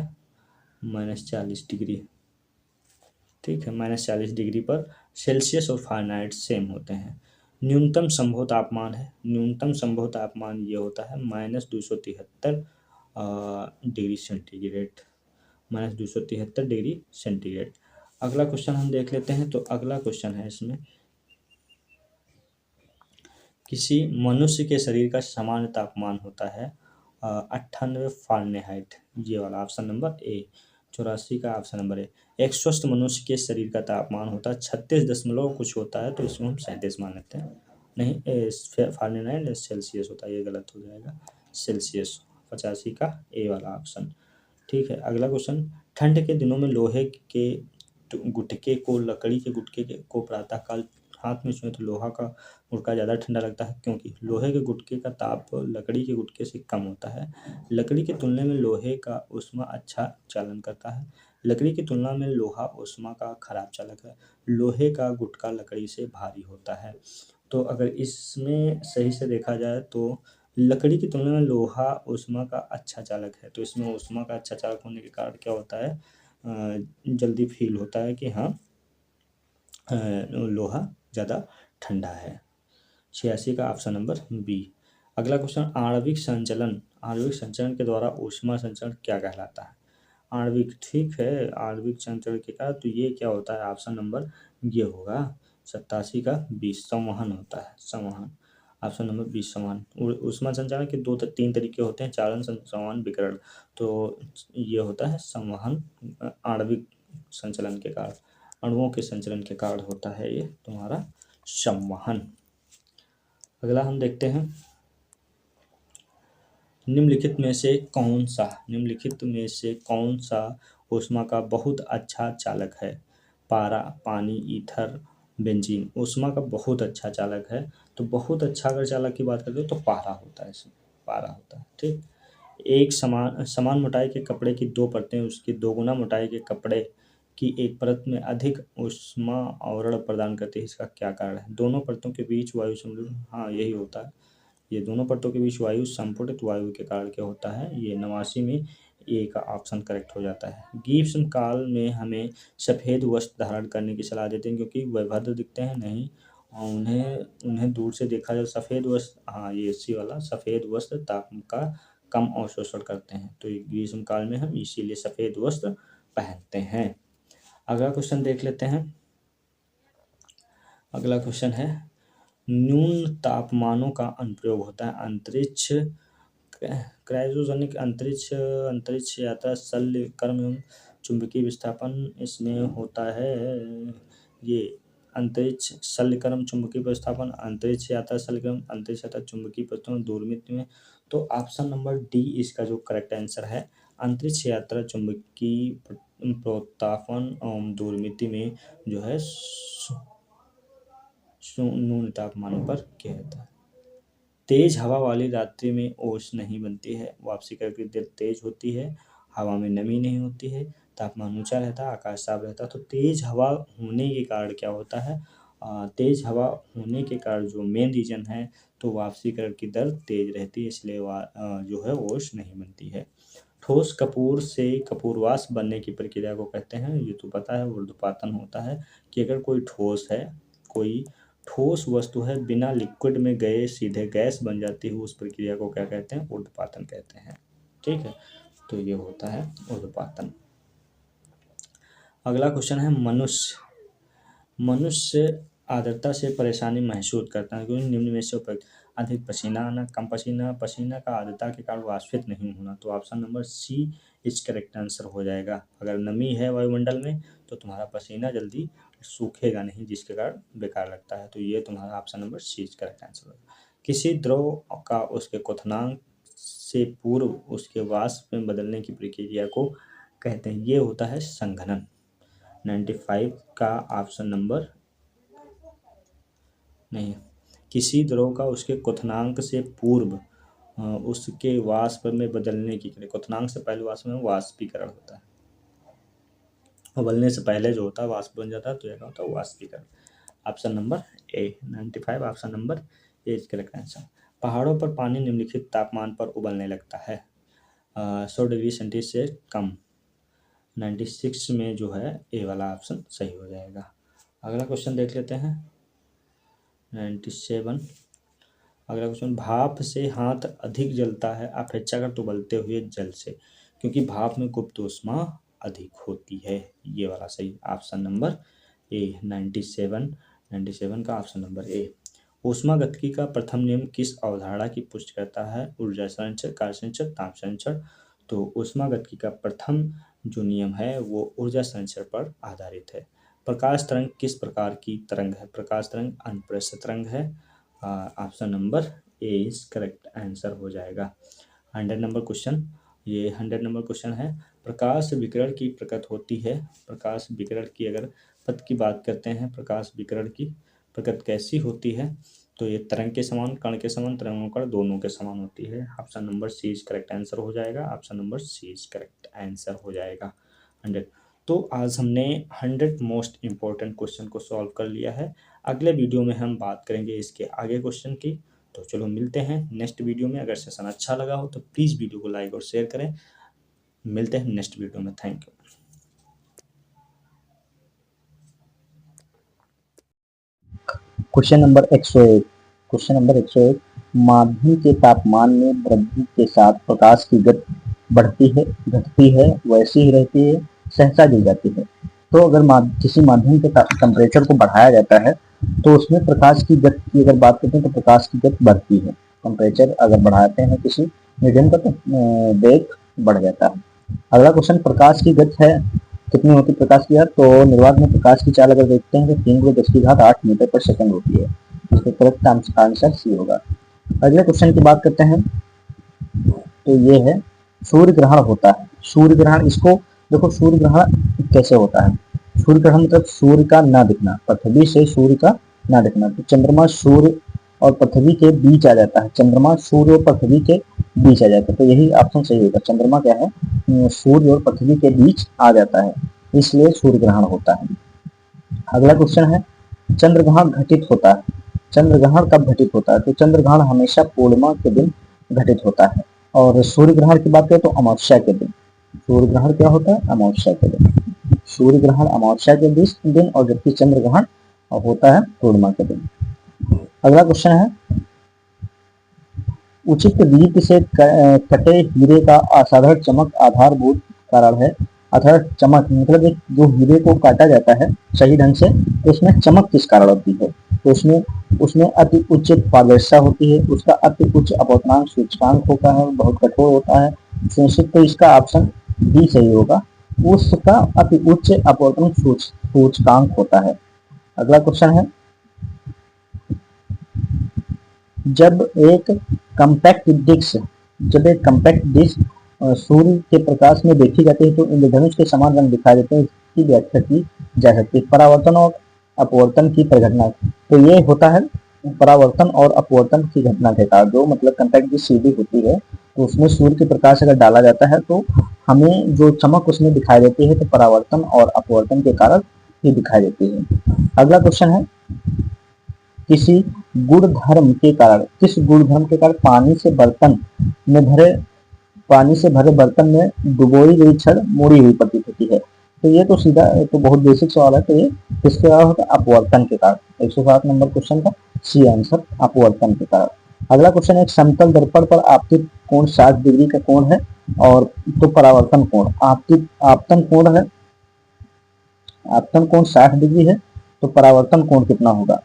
-40 डिग्री। ठीक है, -40 डिग्री पर सेल्सियस और फ़ारेनहाइट सेम होते हैं। न्यूनतम संभव तापमान है, न्यूनतम संभव तापमान ये होता है -273 डिग्री सेंटीग्रेड, -273 डिग्री सेंटीग्रेड। अगला क्वेश्चन हम देख लेते हैं। तो अगला क्वेश्चन है इसमें किसी मनुष्य के शरीर का सामान्य तापमान होता है 98 फ़ारेनहाइट, ये वाला ऑप्शन नंबर ए। 84 का ऑप्शन नंबर ए। एक स्वस्थ मनुष्य के शरीर का तापमान होता है 36 दशमलव कुछ होता है, तो इसको हम 37 मान लेते हैं। नहीं, फ़ारेनहाइट सेल्सियस होता है, ये गलत हो जाएगा, सेल्सियस। 85 का ए वाला ऑप्शन। ठीक है, अगला क्वेश्चन। ठंड के दिनों में लोहे के गुटके को लकड़ी के गुटके को प्रातःकाल हाथ में छुएं तो लोहा का गुटका ज़्यादा ठंडा लगता है, क्योंकि लोहे के गुटके का ताप लकड़ी के गुटके से कम होता है। लकड़ी की तुलना में लोहे का ऊष्मा अच्छा चालन करता है। लकड़ी की तुलना में लोहा ऊष्मा का खराब चालक है। लोहे का गुटका लकड़ी से भारी होता है। तो अगर इसमें सही से देखा जाए तो लकड़ी की तुलना में लोहा ऊष्मा का अच्छा चालक है, तो इसमें ऊष्मा का अच्छा चालक होने के कारण क्या होता है, जल्दी फील होता है कि हाँ लोहा ज़्यादा ठंडा है। 86 का ऑप्शन नंबर बी। अगला क्वेश्चन। आणविक संचरण के द्वारा ऊष्मा संचरण क्या कहलाता है? आणविक, ठीक है, आणविक संचरण के कारण तो ये क्या होता है, ऑप्शन नंबर ये होगा 87 का बी, संवहन होता है, संवहन। ऑप्शन नंबर बी, संवहन। ऊष्मा संचरण के 2-3 तरीके होते हैं, चालन, संवहन, विकिरण। तो ये होता है संवहन आणविक संचलन के कारण, अणुओं के संचलन के कारण होता है ये तुम्हारा संवहन। अगला हम देखते हैं। निम्नलिखित में से कौन सा ऊष्मा का बहुत अच्छा चालक है? पारा, पानी, ईथर, बेंजीन। ऊष्मा का बहुत अच्छा चालक है, तो बहुत अच्छा अगर चालक की बात करते हो तो पारा होता है, इसमें पारा होता है। ठीक। एक समान मोटाई के कपड़े की दो परतें उसकी दोगुना मोटाई के कपड़े की एक परत में अधिक ऊष्मा आवरण प्रदान करती है, इसका क्या कारण है? दोनों परतों के बीच वायु संतुलन, हाँ यही होता है, ये दोनों परतों के बीच वायु संपुटित वायु के कारण क्या होता है, ये 89 में ए का ऑप्शन करेक्ट हो जाता है। ग्रीष्म काल में हमें सफ़ेद वस्त्र धारण करने की सलाह देते हैं, क्योंकि वह भद्र दिखते हैं, नहीं और उन्हें दूर से देखा जाए सफ़ेद वस्त्र, हाँ ये सी वाला सफ़ेद वस्त्र ताप का कम अवशोषण करते हैं, तो ग्रीष्म काल में हम इसीलिए सफ़ेद वस्त्र पहनते हैं। अगला क्वेश्चन देख लेते हैं। अगला क्वेश्चन है, न्यून तापमानों का अनुप्रयोग होता है अंतरिक्ष क्रायोजेनिक अंतरिक्ष यात्रा शल्यकर्म एवं चुंबकीय विस्थापन, इसमें होता है ये अंतरिक्ष शल्यकर्म चुंबकीय विस्थापन, अंतरिक्ष यात्रा शल्यकर्म, अंतरिक्ष यात्रा चुंबकीय विस्थापन, दूरमित में। तो ऑप्शन नंबर डी इसका जो करेक्ट आंसर है, अंतरिक्ष यात्रा चुंबकीय प्रोत्तापन दूरमिति में जो है न्यून तापमानों पर किया जाता है। तेज हवा वाली रात्रि में ओस नहीं बनती है, वापसी का प्रक्रिया तेज होती है, हवा में नमी नहीं होती है, तापमान ऊंचा रहता है, आकाश साफ रहता है। तो तेज हवा होने के कारण क्या होता है, तेज हवा होने के कारण जो मेन रीजन है, तो वापसी करण की दर तेज रहती है, इसलिए जो है ओस नहीं बनती है। ठोस कपूर से कपूरवास बनने की प्रक्रिया को कहते हैं, ये तो पता है, ऊर्ध्वपातन होता है, कि अगर कोई ठोस वस्तु है, बिना लिक्विड में गए सीधे गैस बन जाती है, उस प्रक्रिया को क्या कहते हैं, ऊर्ध्वपातन कहते हैं। ठीक है, तो ये होता है ऊर्ध्वपातन। अगला क्वेश्चन है, मनुष्य आर्द्रता से परेशानी महसूस करता है, क्योंकि निम्न में से उपयुक्त अधिक पसीना आना, कम पसीना का आर्द्रता के कारण वाष्पित नहीं होना, तो ऑप्शन नंबर सी इस करेक्ट आंसर हो जाएगा। अगर नमी है वायुमंडल में तो तुम्हारा पसीना जल्दी सूखेगा नहीं, जिसके कारण बेकार लगता है, तो ये तुम्हारा ऑप्शन नंबर सी इस करेक्ट आंसर होगा। किसी द्रव का उसके क्वथनांक से पूर्व उसके वाष्प में बदलने की प्रक्रिया को कहते हैं, ये होता है संघनन। 95 का ऑप्शन नंबर नहीं, किसी द्रव का उसके क्वथनांक से पूर्व उसके वाष्प में बदलने की क्रिया, क्वथनांक से पहले वाष्प में वाष्पीकरण होता है, उबलने से पहले जो होता है वाष्प बन जाता है, तो यह होता है वाष्पीकरण। Option number A, 95 option number A is correct answer. पहाड़ों पर पानी निम्नलिखित तापमान पर उबलने लगता है, 100 डिग्री सेंटीग्रेड से कम। 96 में जो है ए वाला ऑप्शन सही हो जाएगा। अगला क्वेश्चन देख लेते हैं, 97। अगला क्वेश्चन, भाप से हाथ अधिक जलता है अपेक्षाकृत उबलते हुए जल से, क्योंकि भाप में गुप्त ऊष्मा अधिक होती है, ये वाला सही ऑप्शन नंबर ए। 97 का ऑप्शन नंबर ए। ऊष्मागतिकी का प्रथम नियम किस अवधारणा की पुष्टि करता है? ऊर्जा संचय, कार्य संचय, ताप संचय। तो ऊष्मागतिकी का प्रथम जो नियम है वो ऊर्जा संचय पर आधारित है। प्रकाश तरंग किस प्रकार की तरंग है? प्रकाश तरंग अनुप्रस्थ तरंग है। Option number A is correct answer हो जाएगा। 100 नंबर क्वेश्चन, ये 100 नंबर क्वेश्चन है। प्रकाश विकिरण की प्रकृति होती है। प्रकाश विकिरण की अगर पथ की बात करते हैं, प्रकाश विकिरण की प्रकृति कैसी होती है? तो ये तरंग के समान, कण के समान, तरंगों कण दोनों के समान होती है। Option number C is correct answer हो जाएगा। Option number C is correct answer हो जाएगा 100। तो आज हमने 100 मोस्ट इम्पोर्टेंट क्वेश्चन को सॉल्व कर लिया है। अगले वीडियो में हम बात करेंगे इसके आगे क्वेश्चन की। तो चलो मिलते हैं नेक्स्ट वीडियो में। अगर सेशन अच्छा लगा हो तो प्लीज़ वीडियो को लाइक और शेयर करें। मिलते हैं नेक्स्ट वीडियो में। Thank you. Question number 101। Question number 101, माध्यम के तापमान में वृद्धि के साथ प्रकाश की गति बढ़ती है, घटती है, वैसी ही रहती है, सहसा गिर जाती है। तो अगर किसी माध्यम के टेम्परेचर को बढ़ाया जाता है तो उसमें प्रकाश की गति की अगर बात करते हैं तो प्रकाश की गति बढ़ती है। टेम्परेचर अगर बढ़ाते हैं किसी मीडियम का तो वेग बढ़ जाता है। अगला क्वेश्चन, प्रकाश की गति है कितनी होती है प्रकाश की? तो निर्वात में प्रकाश की चाल अगर देखते हैं तो 3×10⁸ मीटर पर सेकंड होती है। इसका करेक्ट आंसर सी होगा। अगले क्वेश्चन की बात करते हैं तो ये है, सूर्य ग्रहण होता है। सूर्य ग्रहण, इसको देखो सूर्य ग्रहण कैसे होता है। सूर्य ग्रहण मतलब सूर्य का ना दिखना, पृथ्वी से सूर्य का ना दिखना। तो चंद्रमा सूर्य और पृथ्वी के बीच आ जाता है। चंद्रमा सूर्य और पृथ्वी के बीच आ जाता है। तो यही ऑप्शन सही होगा। चंद्रमा क्या है, सूर्य और पृथ्वी के बीच आ जाता है, इसलिए सूर्य ग्रहण होता है। अगला क्वेश्चन है, चंद्रग्रहण घटित होता है। चंद्रग्रहण कब घटित होता है? तो चंद्रग्रहण हमेशा पूर्णिमा के दिन घटित होता है। और सूर्य ग्रहण की बात करें तो अमावस्या के दिन। सूर्य ग्रहण क्या होता है? अमावस्या के दिन। सूर्य ग्रहण अमावस्या के दिन और जबकि चंद्र ग्रहण होता है पूर्णिमा के दिन। अगला क्वेश्चन है, उचित रीति से कटे हीरे का असाधारण चमक आधारभूत कारण है। अर्थात चमक मतलब एक जो हीरे को काटा जाता है सही ढंग से तो उसमें चमक किस कारण होती है? तो उसमें अति उच्च पारदर्शिता होती है, उसका अति उच्च अपवर्तनांक सूचकांक होता है, बहुत कठोर होता है। सुनिश्चित, तो इसका ऑप्शन डी सही होगा। उसका अति उच्च अपवर्तन सूचकांक होता है। अगला क्वेश्चन है, जब एक कॉम्पैक्ट डिस्क सूर्य के प्रकाश में देखी जाती है तो इंद्रधनुष के समान रंग दिखाई देते हैं। इसकी व्याख्या की जा सकती है। परावर्तन और अपवर्तन की परिघटना, तो ये होता है परावर्तन और अपवर्तन की घटना के कारण। जो मतलब कॉम्पैक्ट डिस्क सीधी होती है तो उसमें सूर्य के प्रकाश अगर डाला जाता है तो हमें जो चमक उसमें दिखाई देती है तो परावर्तन और अपवर्तन के कारण ही दिखाई देती है। अगला क्वेश्चन है, किस गुणधर्म के कारण पानी से भरे बर्तन में डुबोई गई छड़ मोड़ी हुई प्रतीत होती है? तो ये तो सीधा तो बहुत बेसिक सवाल है। तो ये किसके कारण होता है? अपवर्तन के कारण। 107 नंबर क्वेश्चन का सी आंसर अपवर्तन के कारण। अगला क्वेश्चन है, एक समतल दर्पण पर आपतित कोण 60 डिग्री का कोण है और तो परावर्तन कोण आपतन कोण 60 डिग्री है तो परावर्तन कोण कितना होगा?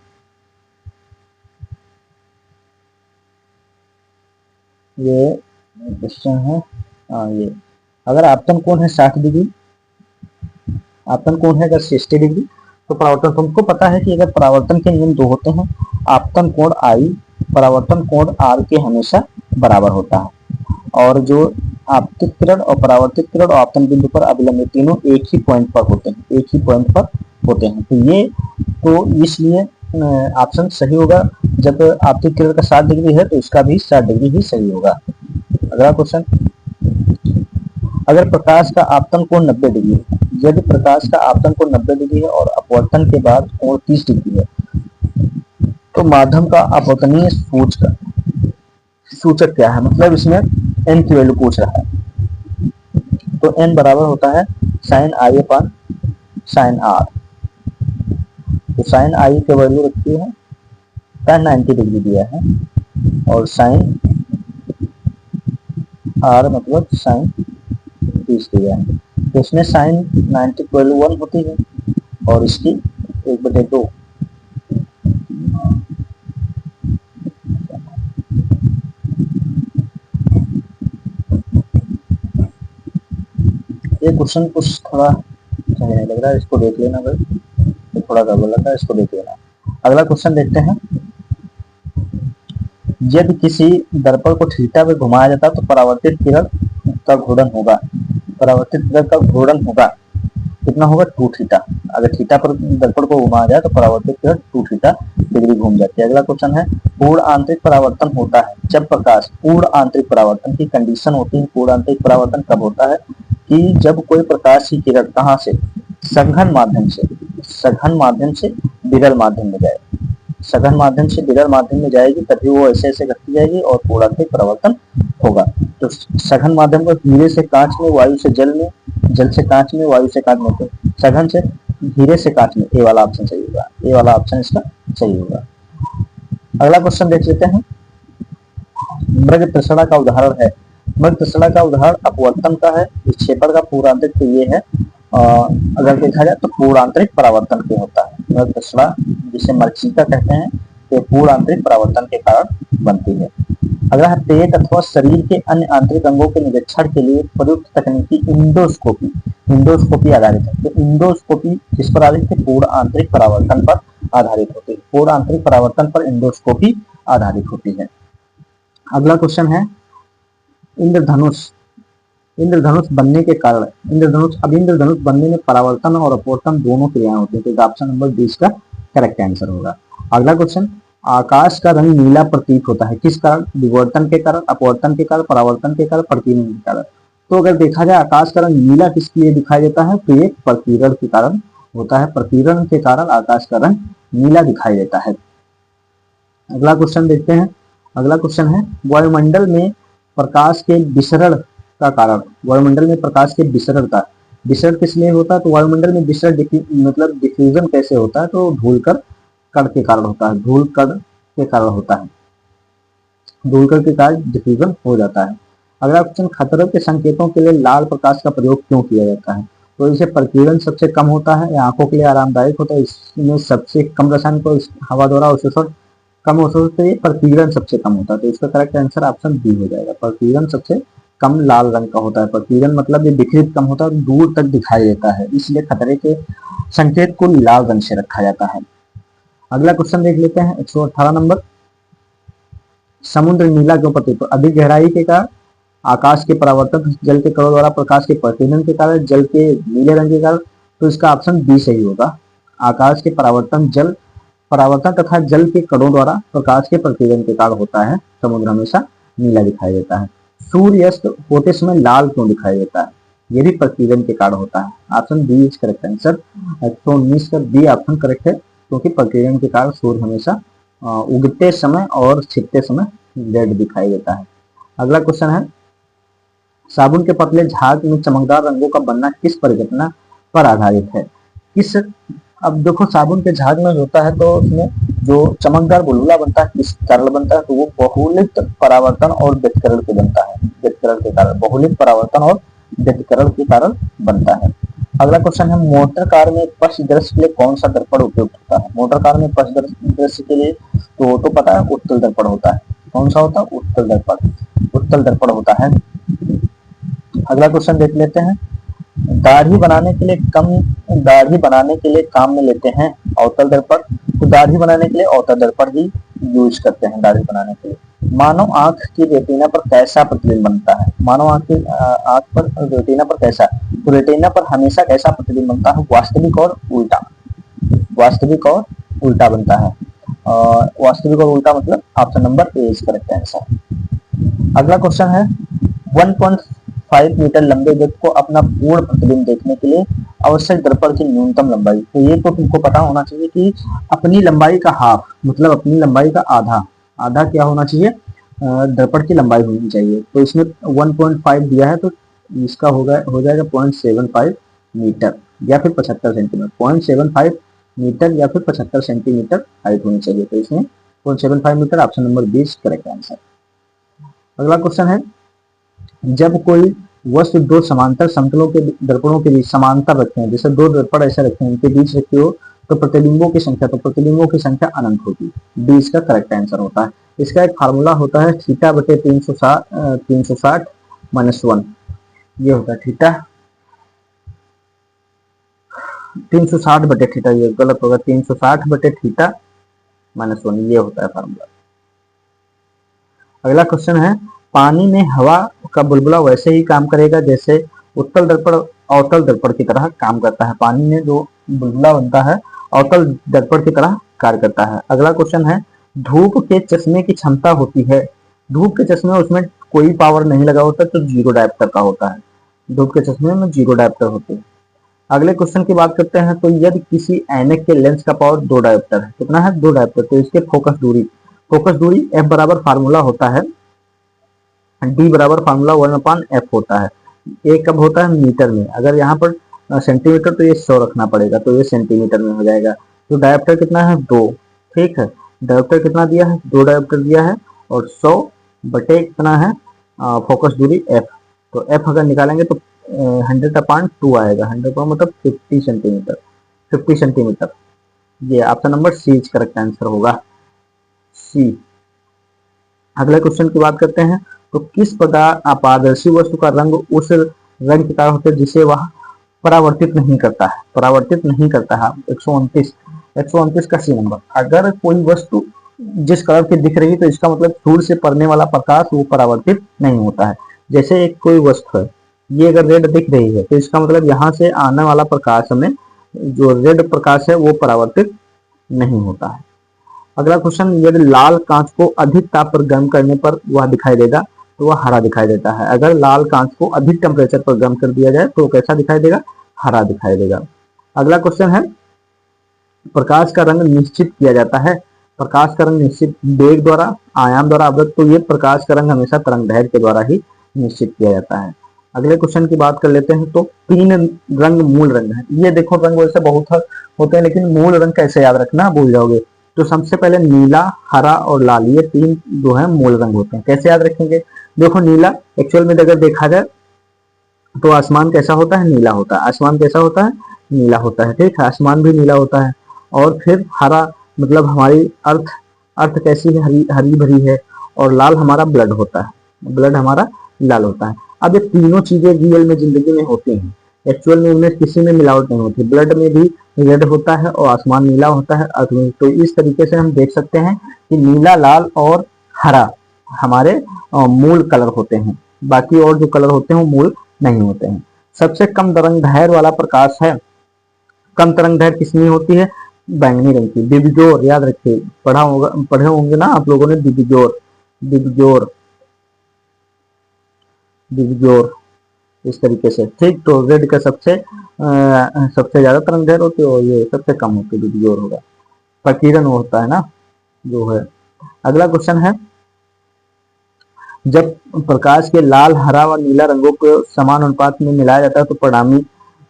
ये क्वेश्चन है। ये अगर आपतन कोण है 60 डिग्री, आपतन कोण है अगर 60 डिग्री तो परावर्तन, तुमको पता है कि अगर परावर्तन के नियम दो होते हैं, आपतन कोण आई, परावर्तन कोण आर के हमेशा बराबर होता है। और जो आपतित किरण और परावर्तित किरण और आपतन बिंदु पर अभिलंब तीनों एक ही पॉइंट पर होते हैं। तो इसलिए ऑप्शन सही होगा। जब आपतित किरण का 60 डिग्री है तो इसका भी 60 डिग्री ही सही होगा। अगला क्वेश्चन, अगर प्रकाश का आपतन कोण 90 डिग्री है, यदि प्रकाश का आपतन कोण 90 डिग्री है और अपवर्तन के बाद कोण 30 डिग्री है तो माध्यम का अपवर्तनीय सूचक क्या है? मतलब इसमें n की वैल्यू पूछ रहा है। तो n बराबर होता है sine i upon sine r. तो साइन आई की वैल्यू रखती है tan 90 डिग्री दिया है और साइन आर मतलब साइन 30 दिया है। तो इसमें साइन 90 की वैल्यू 1 होती है और इसकी 1/2 ये क्वेश्चन कुछ थोड़ा सही नहीं लग रहा है, इसको देख लेना भाई, ये थोड़ा गड़बड़ लग रहा है, इसको देख लेना। अगला क्वेश्चन देखते हैं। यदि किसी दर्पण को थीटा पे घुमाया जाता तो परावर्तित किरण का घूर्णन होगा, परावर्तित किरण का घूर्णन होगा कितना होगा, 2 थीटा। अगर थीटा पर दर्पण को घुमाया जाए तो परावर्तित किरण 2 थीटा डिग्री घूम जाती है। अगला क्वेश्चन है, पूर्ण आंतरिक परावर्तन होता है जब प्रकाश, पूर्ण आंतरिक परावर्तन की कंडीशन होती है, पूर्ण आंतरिक परावर्तन कब होता है कि जब कोई प्रकाश की किरण कहाँ से, सघन माध्यम से, सघन माध्यम से विरल माध्यम में जाए, सघन माध्यम से विरल माध्यम में जाएगी तभी वो ऐसे ऐसे घटती जाएगी और पूर्ण आंतरिक परावर्तन होगा। तो सघन माध्यम को हीरे से कांच में, वायु से जल में, जल से कांच में, वायु से कांच में, तो सघन से हीरे से कांच में, ए वाला ऑप्शन सही होगा, ए वाला ऑप्शन इसका सही होगा। अगला क्वेश्चन देख लेते हैं। मृग तृष्णा का उदाहरण है, मृग तृष्णा का उदाहरण अपवर्तन का है, विक्षेपण का पूर्ण आंतरिक तो ये है। अगर देखा जाए तो पूर्ण आंतरिक परावर्तन के होता है। मृग तृष्णा जिसे मरीचिका कहते हैं, ये पूर्ण आंतरिक परावर्तन के कारण बनती है। अगला है, पेट अथवा शरीर के अन्य आंतरिक अंगों के निरीक्षण के लिए प्रयुक्त तकनीकी इंडोस्कोपी, इंडोस्कोपी आधारित है। तो इंडोस्कोपी किस पर आधारित है, पूर्ण आंतरिक परावर्तन पर आधारित होती है, पूर्ण आंतरिक परावर्तन पर इंडोस्कोपी आधारित होती है। अगला क्वेश्चन है, इंद्रधनुष, इंद्रधनुष बनने के कारण, इंद्रधनुष, अब इंद्रधनुष बनने में परावर्तन और अपवर्तन दोनों क्रियाएं होती है, तो ऑप्शन नंबर 20 का करेक्ट आंसर होगा। अगला क्वेश्चन, आकाश का रंग नीला प्रतीत होता है किस कारण, विवर्तन के कारण, अपवर्तन के कारण, परावर्तन के कारण, प्रकीर्णन के कारण। तो अगर देखा जाए आकाश का रंग नीला किस लिए दिखाई देता है, तो ये प्रकीर्णन के कारण होता है, प्रकीर्णन के कारण आकाश का रंग नीला दिखाई देता है। अगला क्वेश्चन देखते हैं। अगला क्वेश्चन है, वायुमंडल में प्रकाश के विसरण का कारण, वायुमंडल में प्रकाश के विसरण का, विसरण किस लिए होता है, तो वायुमंडल में विसरण मतलब डिफ्यूजन कैसे होता है, तो धूलकण कण के कारण होता है, धूल कण के कारण होता है, धूल कण के कारण डिफ्यूजन हो जाता है। अगला क्वेश्चन, खतरे के संकेतों के लिए लाल प्रकाश का प्रयोग क्यों किया जाता है, तो इसे प्रकीर्णन सबसे कम होता है, आंखों के लिए आरामदायक होता है, इसमें सबसे कम रसायन को हवा द्वारा अवशोषण कम हो सकते हैं, प्रकीर्णन सबसे कम होता है, तो इसका करेक्ट आंसर ऑप्शन बी हो जाएगा। प्रकीर्णन सबसे कम लाल रंग का होता है, प्रकीर्णन मतलब ये विकृत कम होता है, दूर तक दिखाई देता है, इसलिए खतरे के संकेत को लाल रंग से रखा जाता है। अगला क्वेश्चन देख लेते हैं 118 नंबर, समुद्र नीला क्यों प्रतीत होता है, अधिक गहराई के कारण, आकाश के परावर्तन, जल के कणों द्वारा प्रकाश के प्रकीर्णन के कारण, जल के नीले रंग के कारण, तो इसका ऑप्शन बी सही होगा। आकाश के परावर्तन, जल परावर्तन तथा जल के कणों द्वारा प्रकाश के प्रकीर्णन के कारण होता है, समुद्र हमेशा नीला दिखाई देता है। सूर्यास्त होते समय लाल क्यों दिखाई देता है, ये भी प्रकीर्णन के कारण होता है, option B is correct answer. 119 का बी ऑप्शन करेक्ट है, क्योंकि प्रकीर्णन के कारण सूर्य हमेशा उगते समय और छिपते समय रेड दिखाई देता है। अगला क्वेश्चन है, साबुन के पतले झाग में चमकदार रंगों का बनना किस परिघटना पर आधारित है, किस, अब देखो साबुन के झाग में होता है तो उसमें जो चमकदार बुलबुला बनता है किस कारण बनता है, तो वो बहुलित परावर्तन और व्यतिकरण के बनता है, व्यतिकरण के कारण, बहुलित परावर्तन और व्यतिकरण के कारण बनता है। अगला क्वेश्चन है, मोटर कार में पश्च दृश्य के लिए कौन सा दर्पण उपयुक्त होता है, मोटर कार में पश्च दृश्य के लिए तो पता है उत्तल दर्पण होता है, कौन सा होता है, उत्तल दर्पण, उत्तल दर्पण होता है। अगला क्वेश्चन देख लेते हैं, दाढ़ी बनाने के लिए काम में लेते हैं अवतल दर्पण, तो दाढ़ी बनाने के लिए अवतल दर्पण ही यूज करते हैं दाढ़ी बनाने के लिए। मानव आंख की रेटिना पर कैसा प्रतिबिंब बनता है, मानव आंख पर रेटिना पर कैसा, तो रेटिना पर हमेशा कैसा प्रतिबिंब बनता है, वास्तविक और उल्टा, वास्तविक और उल्टा बनता है, वास्तविक और उल्टा मतलब option number A is correct answer. अगला क्वेश्चन है, 1.5 मीटर लंबे व्यक्ति को अपना पूर्ण प्रतिबिंब देखने के लिए आवश्यक दर्पण की न्यूनतम लंबाई, तो ये तो तुमको पता होना चाहिए कि अपनी लंबाई का हाफ मतलब अपनी लंबाई का आधा, आधा क्या होना चाहिए, दर्पण की लंबाई होनी चाहिए, तो इसमें 1.5 दिया है तो इसका हो जाएगा 0.75 मीटर या फिर 75 सेंटीमीटर, 0.75 मीटर या फिर 75 सेंटीमीटर हाइट होनी चाहिए, तो इसमें 0.75 metre option number 20 correct answer. अगला क्वेश्चन है, जब कोई वस्तु दो समांतर समतलों के दर्पणों के बीच समांतर रखे हैं, जैसे दो दर्पण ऐसे रखे हैं उनके बीच रखे हो तो प्रतिबिंबों की संख्या अनंत होगी, डी इसका करेक्ट आंसर होता है। इसका एक फार्मूला होता है थीटा बटे 360 -1, ये होता है थीटा 360/थीटा, ये गलत होगा, 360/थीटा -1, ये होता है फार्मूला। अगला क्वेश्चन है, पानी में हवा का बुलबुला वैसे ही काम करेगा जैसे उत्तल दर्पण अवतल दर्पण की तरह काम करता है। पानी में जो बुलबुला बनता है अवतल दर्पण की तरह कार्य करता है। अगला क्वेश्चन है, धूप के चश्मे की क्षमता होती है, धूप के चश्मे उसमें कोई पावर नहीं लगा होता तो 0 डायोप्टर का होता है, धूप के चश्मे में 0 डायोप्टर होते हैं। अगले क्वेश्चन की बात करते हैं, तो यदि किसी ऐनक के लेंस का पावर 2 डायोप्टर है, कितना है 2 डायोप्टर, तो इसके फोकस दूरी F बराबर फार्मूला होता है, D बराबर फार्मूला 1/F होता है। ए कब होता है मीटर में, अगर यहाँ पर सेंटीमीटर तो ये 100 रखना पड़ेगा, तो ये सेंटीमीटर में हो जाएगा। तो डायोप्टर कितना है 2, ठीक है, डायोप्टर कितना दिया है 2 डायोप्टर दिया है, और 100 बटे कितना है फोकस दूरी F, तो F अगर निकालेंगे तो 100/2 आएगा, 100 मतलब 50 सेंटीमीटर। ये option number C correct answer होगा, सी। अगले क्वेश्चन की बात करते हैं, तो किस प्रकार अपारदर्शी वस्तु का रंग उस रंग प्रकार होता है जिसे वह परावर्तित नहीं करता है। 129 का सी नंबर, अगर कोई वस्तु जिस कलर की दिख रही है तो इसका मतलब सूर्य से पड़ने वाला प्रकाश वो परावर्तित नहीं होता है। जैसे एक कोई वस्तु है, ये अगर रेड दिख रही है तो इसका मतलब यहाँ से आने वाला प्रकाश हमें जो रेड प्रकाश है वो परावर्तित नहीं होता है। अगला क्वेश्चन, यदि लाल कांच को अधिक ताप पर गर्म करने पर वह दिखाई देगा तो वह हरा दिखाई देता है। अगर लाल कांच को अधिक टेम्परेचर पर गर्म कर दिया जाए तो कैसा दिखाई देगा, हरा दिखाई देगा। अगला क्वेश्चन है, प्रकाश का रंग निश्चित किया जाता है, प्रकाश का रंग निश्चित वेग द्वारा, आयाम द्वारा अवगत, तो ये प्रकाश का रंग हमेशा तरंगदैर्घ्य के द्वारा ही निश्चित किया जाता है। अगले क्वेश्चन की बात कर लेते हैं, तो 3 रंग मूल रंग है। ये देखो रंग वैसे बहुत होते हैं लेकिन मूल रंग कैसे याद रखना, भूल जाओगे। तो सबसे पहले नीला, हरा और लाल, ये 3 जो है मूल रंग होते हैं। कैसे याद रखेंगे, देखो नीला एक्चुअल में अगर देखा जाए तो आसमान कैसा होता है, नीला होता है, आसमान कैसा होता है, नीला होता है, ठीक है, आसमान भी नीला होता है। और फिर हरा मतलब हमारी अर्थ कैसी है, हरी भरी है, और लाल हमारा ब्लड होता है, ब्लड हमारा लाल होता है। अब ये तीनों चीजें रियल में जिंदगी में होती हैं, एक्चुअल में उनमें किसी में मिलावट नहीं होती, ब्लड में भी रेड होता है और आसमान नीला होता है, अर्थ में। तो इस तरीके से हम देख सकते हैं कि नीला, लाल और हरा हमारे मूल कलर होते हैं, बाकी और जो कलर होते हैं वो मूल नहीं होते हैं। सबसे कम तरंगदैर्घ्य वाला प्रकाश है, कम तरंगदैर्घ्य किसमें होती है, बैंगनी रंग की, दिव्यज्योत, याद रखिए, पढ़े होंगे ना आप लोगों ने, दिव्यज्योत इस तरीके से, ठीक। तो रेड का सबसे ज्यादा तरंगदैर्घ्य होती है और ये सबसे कम होती है, दिव्यज्योत होगा, प्रकीर्णन होता है ना जो है। अगला क्वेश्चन है, जब प्रकाश के लाल, हरा व नीला रंगों को समान अनुपात में मिलाया जाता है तो परिणामी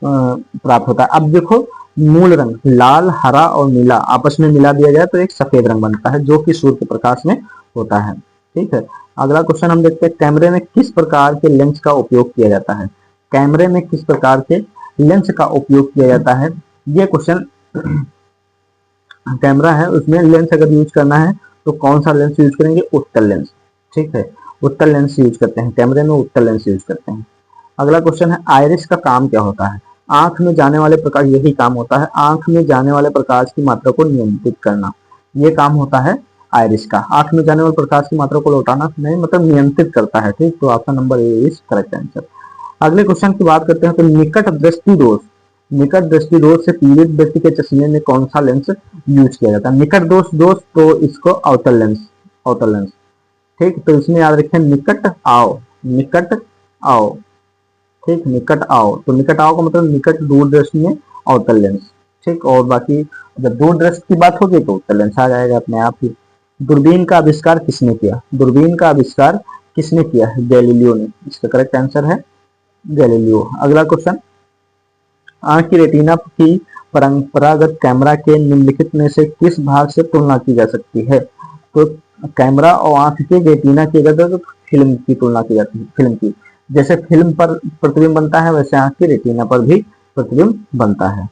प्राप्त होता है। अब देखो मूल रंग लाल, हरा और नीला आपस में मिला दिया जाए तो एक सफेद रंग बनता है जो कि सूर्य के प्रकाश में होता है, ठीक है। अगला क्वेश्चन हम देखते हैं, कैमरे में किस प्रकार के लेंस का उपयोग किया जाता है, कैमरे में किस प्रकार के लेंस का उपयोग किया जाता है। ये क्वेश्चन, कैमरा है उसमें लेंस अगर यूज करना है तो कौन सा लेंस यूज करेंगे, उत्तल लेंस, ठीक है, उत्तल लेंस यूज करते हैं, कैमरे में उत्तल लेंस यूज करते हैं। अगला क्वेश्चन है, आइरिस का काम क्या होता है, आंख में जाने वाले प्रकाश, यही काम होता है, आंख में जाने वाले प्रकाश की मात्रा को नियंत्रित करना, ये काम होता है आइरिस का, आंख में जाने वाले प्रकाश की मात्रा को लौटाना नहीं, मतलब नियंत्रित करता है, ठीक। तो option number A is correct answer. अगले क्वेश्चन की बात करते हैं, तो निकट दृष्टि दोष से पीड़ित व्यक्ति के चश्मे में कौन सा लेंस यूज किया जाता है, निकट दोष तो इसको अवतल लेंस, ठीक। तो इसमें याद रखें निकट आओ, ठीक, निकट आओ, तो निकट आओ का मतलब निकट दूरदृष्टि में अवतल लेंस, ठीक। और बाकी जब दूरदृष्टि की बात होगी तो उत्तल लेंस आ जाएगा अपने आप ही। दूरबीन का आविष्कार किसने किया है, गैलीलियो ने, इसका करेक्ट आंसर है गैलीलियो। अगला क्वेश्चन, आंख की रेटिना की परंपरागत कैमरा के निम्नलिखित में से किस भाग से तुलना की जा सकती है, तो कैमरा और आंख के रेटिना की अगर तो फिल्म की तुलना की जाती है, फिल्म की, जैसे फिल्म पर प्रतिबिंब बनता है वैसे आंख की रेटिना पर भी प्रतिबिंब बनता है।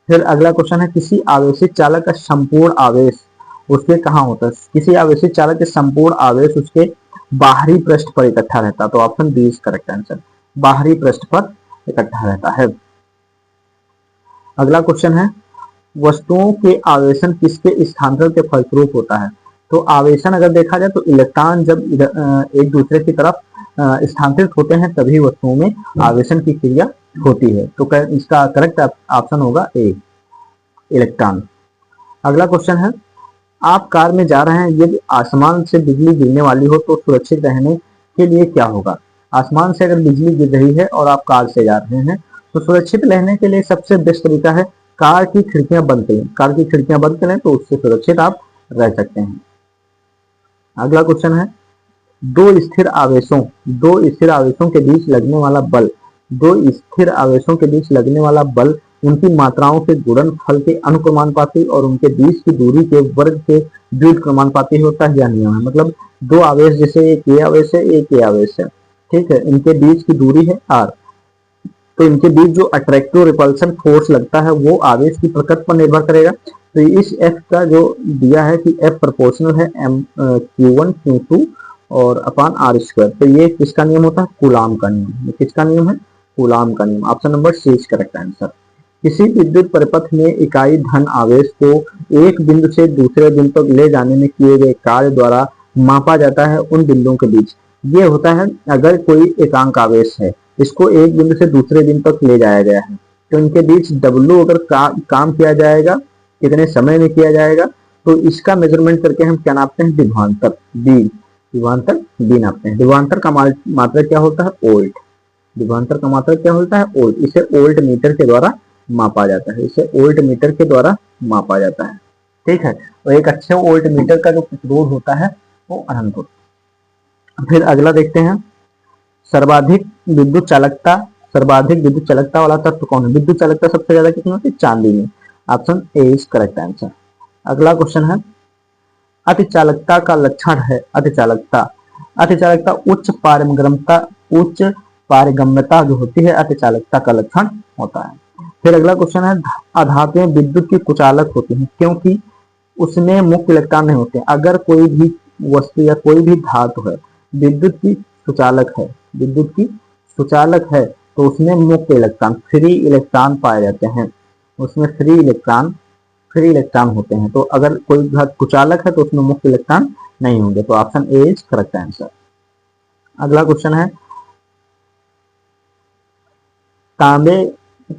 फिर अगला क्वेश्चन है, किसी आवेशित चालक का संपूर्ण आवेश उसके कहाँ होता है, किसी आवेशित चालक के संपूर्ण आवेश उसके बाहरी पृष्ठ पर इकट्ठा रहता है, तो option B is correct answer, बाहरी पृष्ठ पर इकट्ठा रहता है। अगला क्वेश्चन है, वस्तुओं के आवेशन किसके स्थानांतरण के फलस्वरूप होता है? तो आवेशन अगर देखा जाए तो इलेक्ट्रॉन जब एक दूसरे की तरफ स्थानांतरित होते हैं तभी वस्तुओं में आवेशन की क्रिया होती है। तो इसका करेक्ट ऑप्शन होगा ए, इलेक्ट्रॉन। अगला क्वेश्चन है, आप कार में जा रहे हैं, यदि आसमान से बिजली गिरने वाली हो तो सुरक्षित रहने के लिए क्या होगा? आसमान से अगर बिजली गिर रही है और आप कार से जा रहे हैं तो सुरक्षित रहने के लिए सबसे बेस्ट तरीका है कार की खिड़कियां बंद करें। कार की खिड़कियां बंद करें तो उससे सुरक्षित आप रह सकते हैं। अगला क्वेश्चन है, दो स्थिर आवेशों के बीच लगने वाला बल, दो स्थिर आवेशों के बीच लगने वाला बल उनकी मात्राओं के गुणनफल के अनुक्रमानुपाती और उनके बीच की दूरी के वर्ग के व्युत्क्रमानुपाती होता है या नियम है। मतलब दो आवेश, जैसे एक ये आवेश है, एक ये आवेश है, ठीक है, इनके बीच की दूरी है r, तो इनके बीच जो अट्रैक्टिव रिपल्सन फोर्स लगता है वो आवेश की प्रकृति पर निर्भर करेगा। तो इस F का जो दिया है कि F प्रोपोर्शनल है Q1 Q2 और अपान r स्क्वायर, तो ये किसका नियम होता है? कूलाम का नियम। किसका नियम है? कूलाम का नियम। Option number C is correct answer. किसी विद्युत परिपथ में इकाई धन आवेश को एक बिंदु से दूसरे बिंदु तक ले जाने में किए गए कार्य द्वारा मापा जाता है उन बिंदुओं के बीच। ये होता है अगर कोई एकांक आवेश है, इसको एक बिंदु से दूसरे बिंदु तक ले जाया गया है, तो इनके बीच W अगर काम किया जाएगा, कितने समय में किया जाएगा, तो इसका मेजरमेंट करके हम क्या नापते हैं? विभवांतर बी, विभवांतर बी नापते हैं। विभवांतर का मात्रक क्या होता है? वोल्ट। विभवांतर का मात्रक क्या होता है? वोल्ट। इसे वोल्ट मीटर के द्वारा मापा जाता है, इसे वोल्ट मीटर के द्वारा मापा जाता है, ठीक है। और एक अच्छे वोल्ट मीटर का जो प्रतिरोध होता है वो अनंत होता है। फिर अगला देखते हैं, सर्वाधिक विद्युत चालकता वाला तत्व कौन है? विद्युत चालकता सबसे ज्यादा कितनी होती है? चांदी में। Option A is correct answer. अगला क्वेश्चन है, अतिचालकता का लक्षण है। अतिचालकता उच्च पारगम्यता जो होती है अतिचालकता का लक्षण होता है। फिर अगला क्वेश्चन है, अधातुएं विद्युत की कुचालक होती हैं क्योंकि उसमें मुक्त इलेक्ट्रॉन नहीं होते। अगर कोई भी वस्तु या कोई भी धातु है विद्युत की सुचालक है तो उसमें मुक्त इलेक्ट्रॉन, फ्री इलेक्ट्रॉन पाए जाते हैं, उसमें फ्री इलेक्ट्रॉन होते हैं। तो अगर कोई धातु कुचालक है तो उसमें मुक्त इलेक्ट्रॉन नहीं होंगे। तो option A is correct answer. अगला क्वेश्चन है,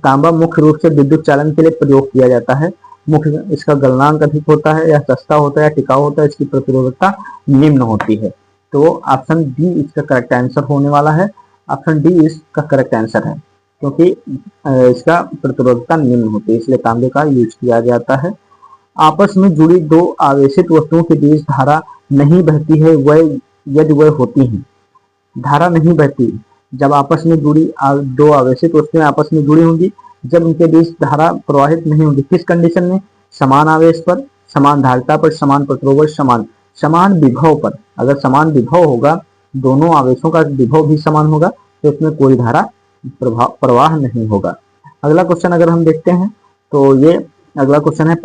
तांबा मुख्य रूप से विद्युत चालन के लिए प्रयोग किया जाता है। मुख्य इसका गलनांक अधिक होता है या सस्ता होता है या टिकाऊ होता है, इसकी प्रतिरोधकता निम्न होती है। तो ऑप्शन डी इसका करेक्ट आंसर होने वाला है। ऑप्शन डी इसका करेक्ट आंसर है क्योंकि इसका प्रतिरोधकता निम्न होती है, इसलिए तांबे का यूज किया जाता है। आपस में जुड़ी दो आवेशित वस्तुओं के बीच धारा नहीं बहती है यदि वह होती है। धारा नहीं बहती जब आपस में जुड़ी दो आवेशित वस्तुएं आपस में जुड़ी होंगी, जब उनके बीच धारा प्रवाहित नहीं होगी। किस कंडीशन में? समान आवेश पर, समान धारिता पर, समान प्रतिरोध, समान विभव पर। अगर समान विभव होगा, दोनों आवेशों का विभव भी समान होगा, तो इसमें कोई धारा प्रवाह नहीं होगा। अगला क्वेश्चन अगर हम देखते हैं तो ये अगला क्वेश्चन है,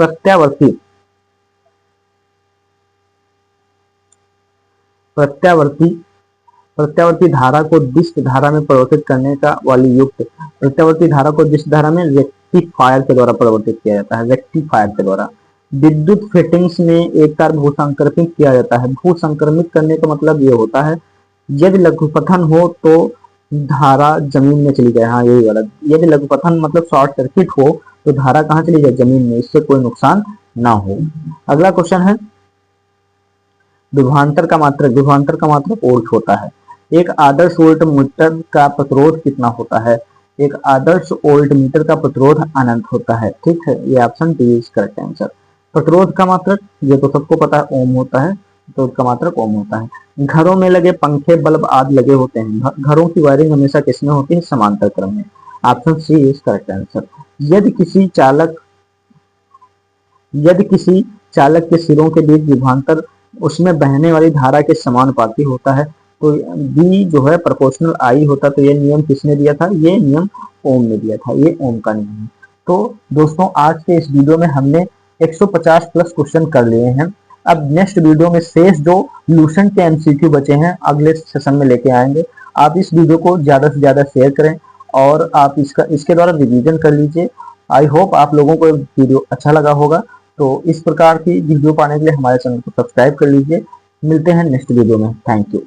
प्रत्यावर्ती धारा को डिस्क धारा में परिवर्तित करने का वाली युक्त। प्रत्यावर्ती धारा को डिस्क धारा में रेक्टिफायर के द्वारा परिवर्तित किया जाता है, रेक्टिफायर के द्वारा। विद्युत फिटिंग्स में एक तार भूसंक्रमित किया जाता है। भूसंक्रमित करने का मतलब ये होता है यदि लघुपथन हो तो धारा जमीन में चली जाए। हाँ, यही वाला। यदि लघुपथन मतलब शॉर्ट सर्किट हो तो धारा कहाँ चली जाए? जमीन में, इससे कोई नुकसान ना हो। अगला क्वेश्चन है, विभवांतर का मात्रक वोल्ट होता है। एक आदर्श वोल्ट मीटर का प्रतिरोध कितना होता है? एक आदर्श वोल्ट मीटर का प्रतिरोध अनंत होता है, ठीक है। ये option D is correct answer. प्रतिरोध का मात्रक ये तो सबको पता है, ओम होता है। प्रतिरोध का मात्रक ओम होता है। घरों में लगे पंखे, बल्ब आदि लगे होते हैं। घरों की वायरिंग हमेशा किसमें होती है? समांतर क्रम में। Option C is correct answer. यदि किसी चालक के सिरों के बीच विभवांतर उसमें बहने वाली धारा के समानुपाती होता है तो बी जो है प्रोपोर्शनल आई होता। तो ये नियम किसने दिया था? ये नियम ओम ने दिया था, ये ओम का नियम है। तो दोस्तों आज के इस वीडियो में हमने 150 प्लस क्वेश्चन कर लिए हैं। अब नेक्स्ट वीडियो में शेष जो लूसेंट के एमसीक्यू बचे हैं अगले सेशन में लेके आएंगे। आप इस वीडियो को ज्यादा से ज्यादा शेयर करें और आप इसके द्वारा रिवीजन कर लीजिए। आई होप आप लोगों को वीडियो अच्छा लगा होगा। तो इस प्रकार की वीडियो पाने के लिए हमारे चैनल को सब्सक्राइब कर लीजिए। मिलते हैं नेक्स्ट वीडियो में। Thank you.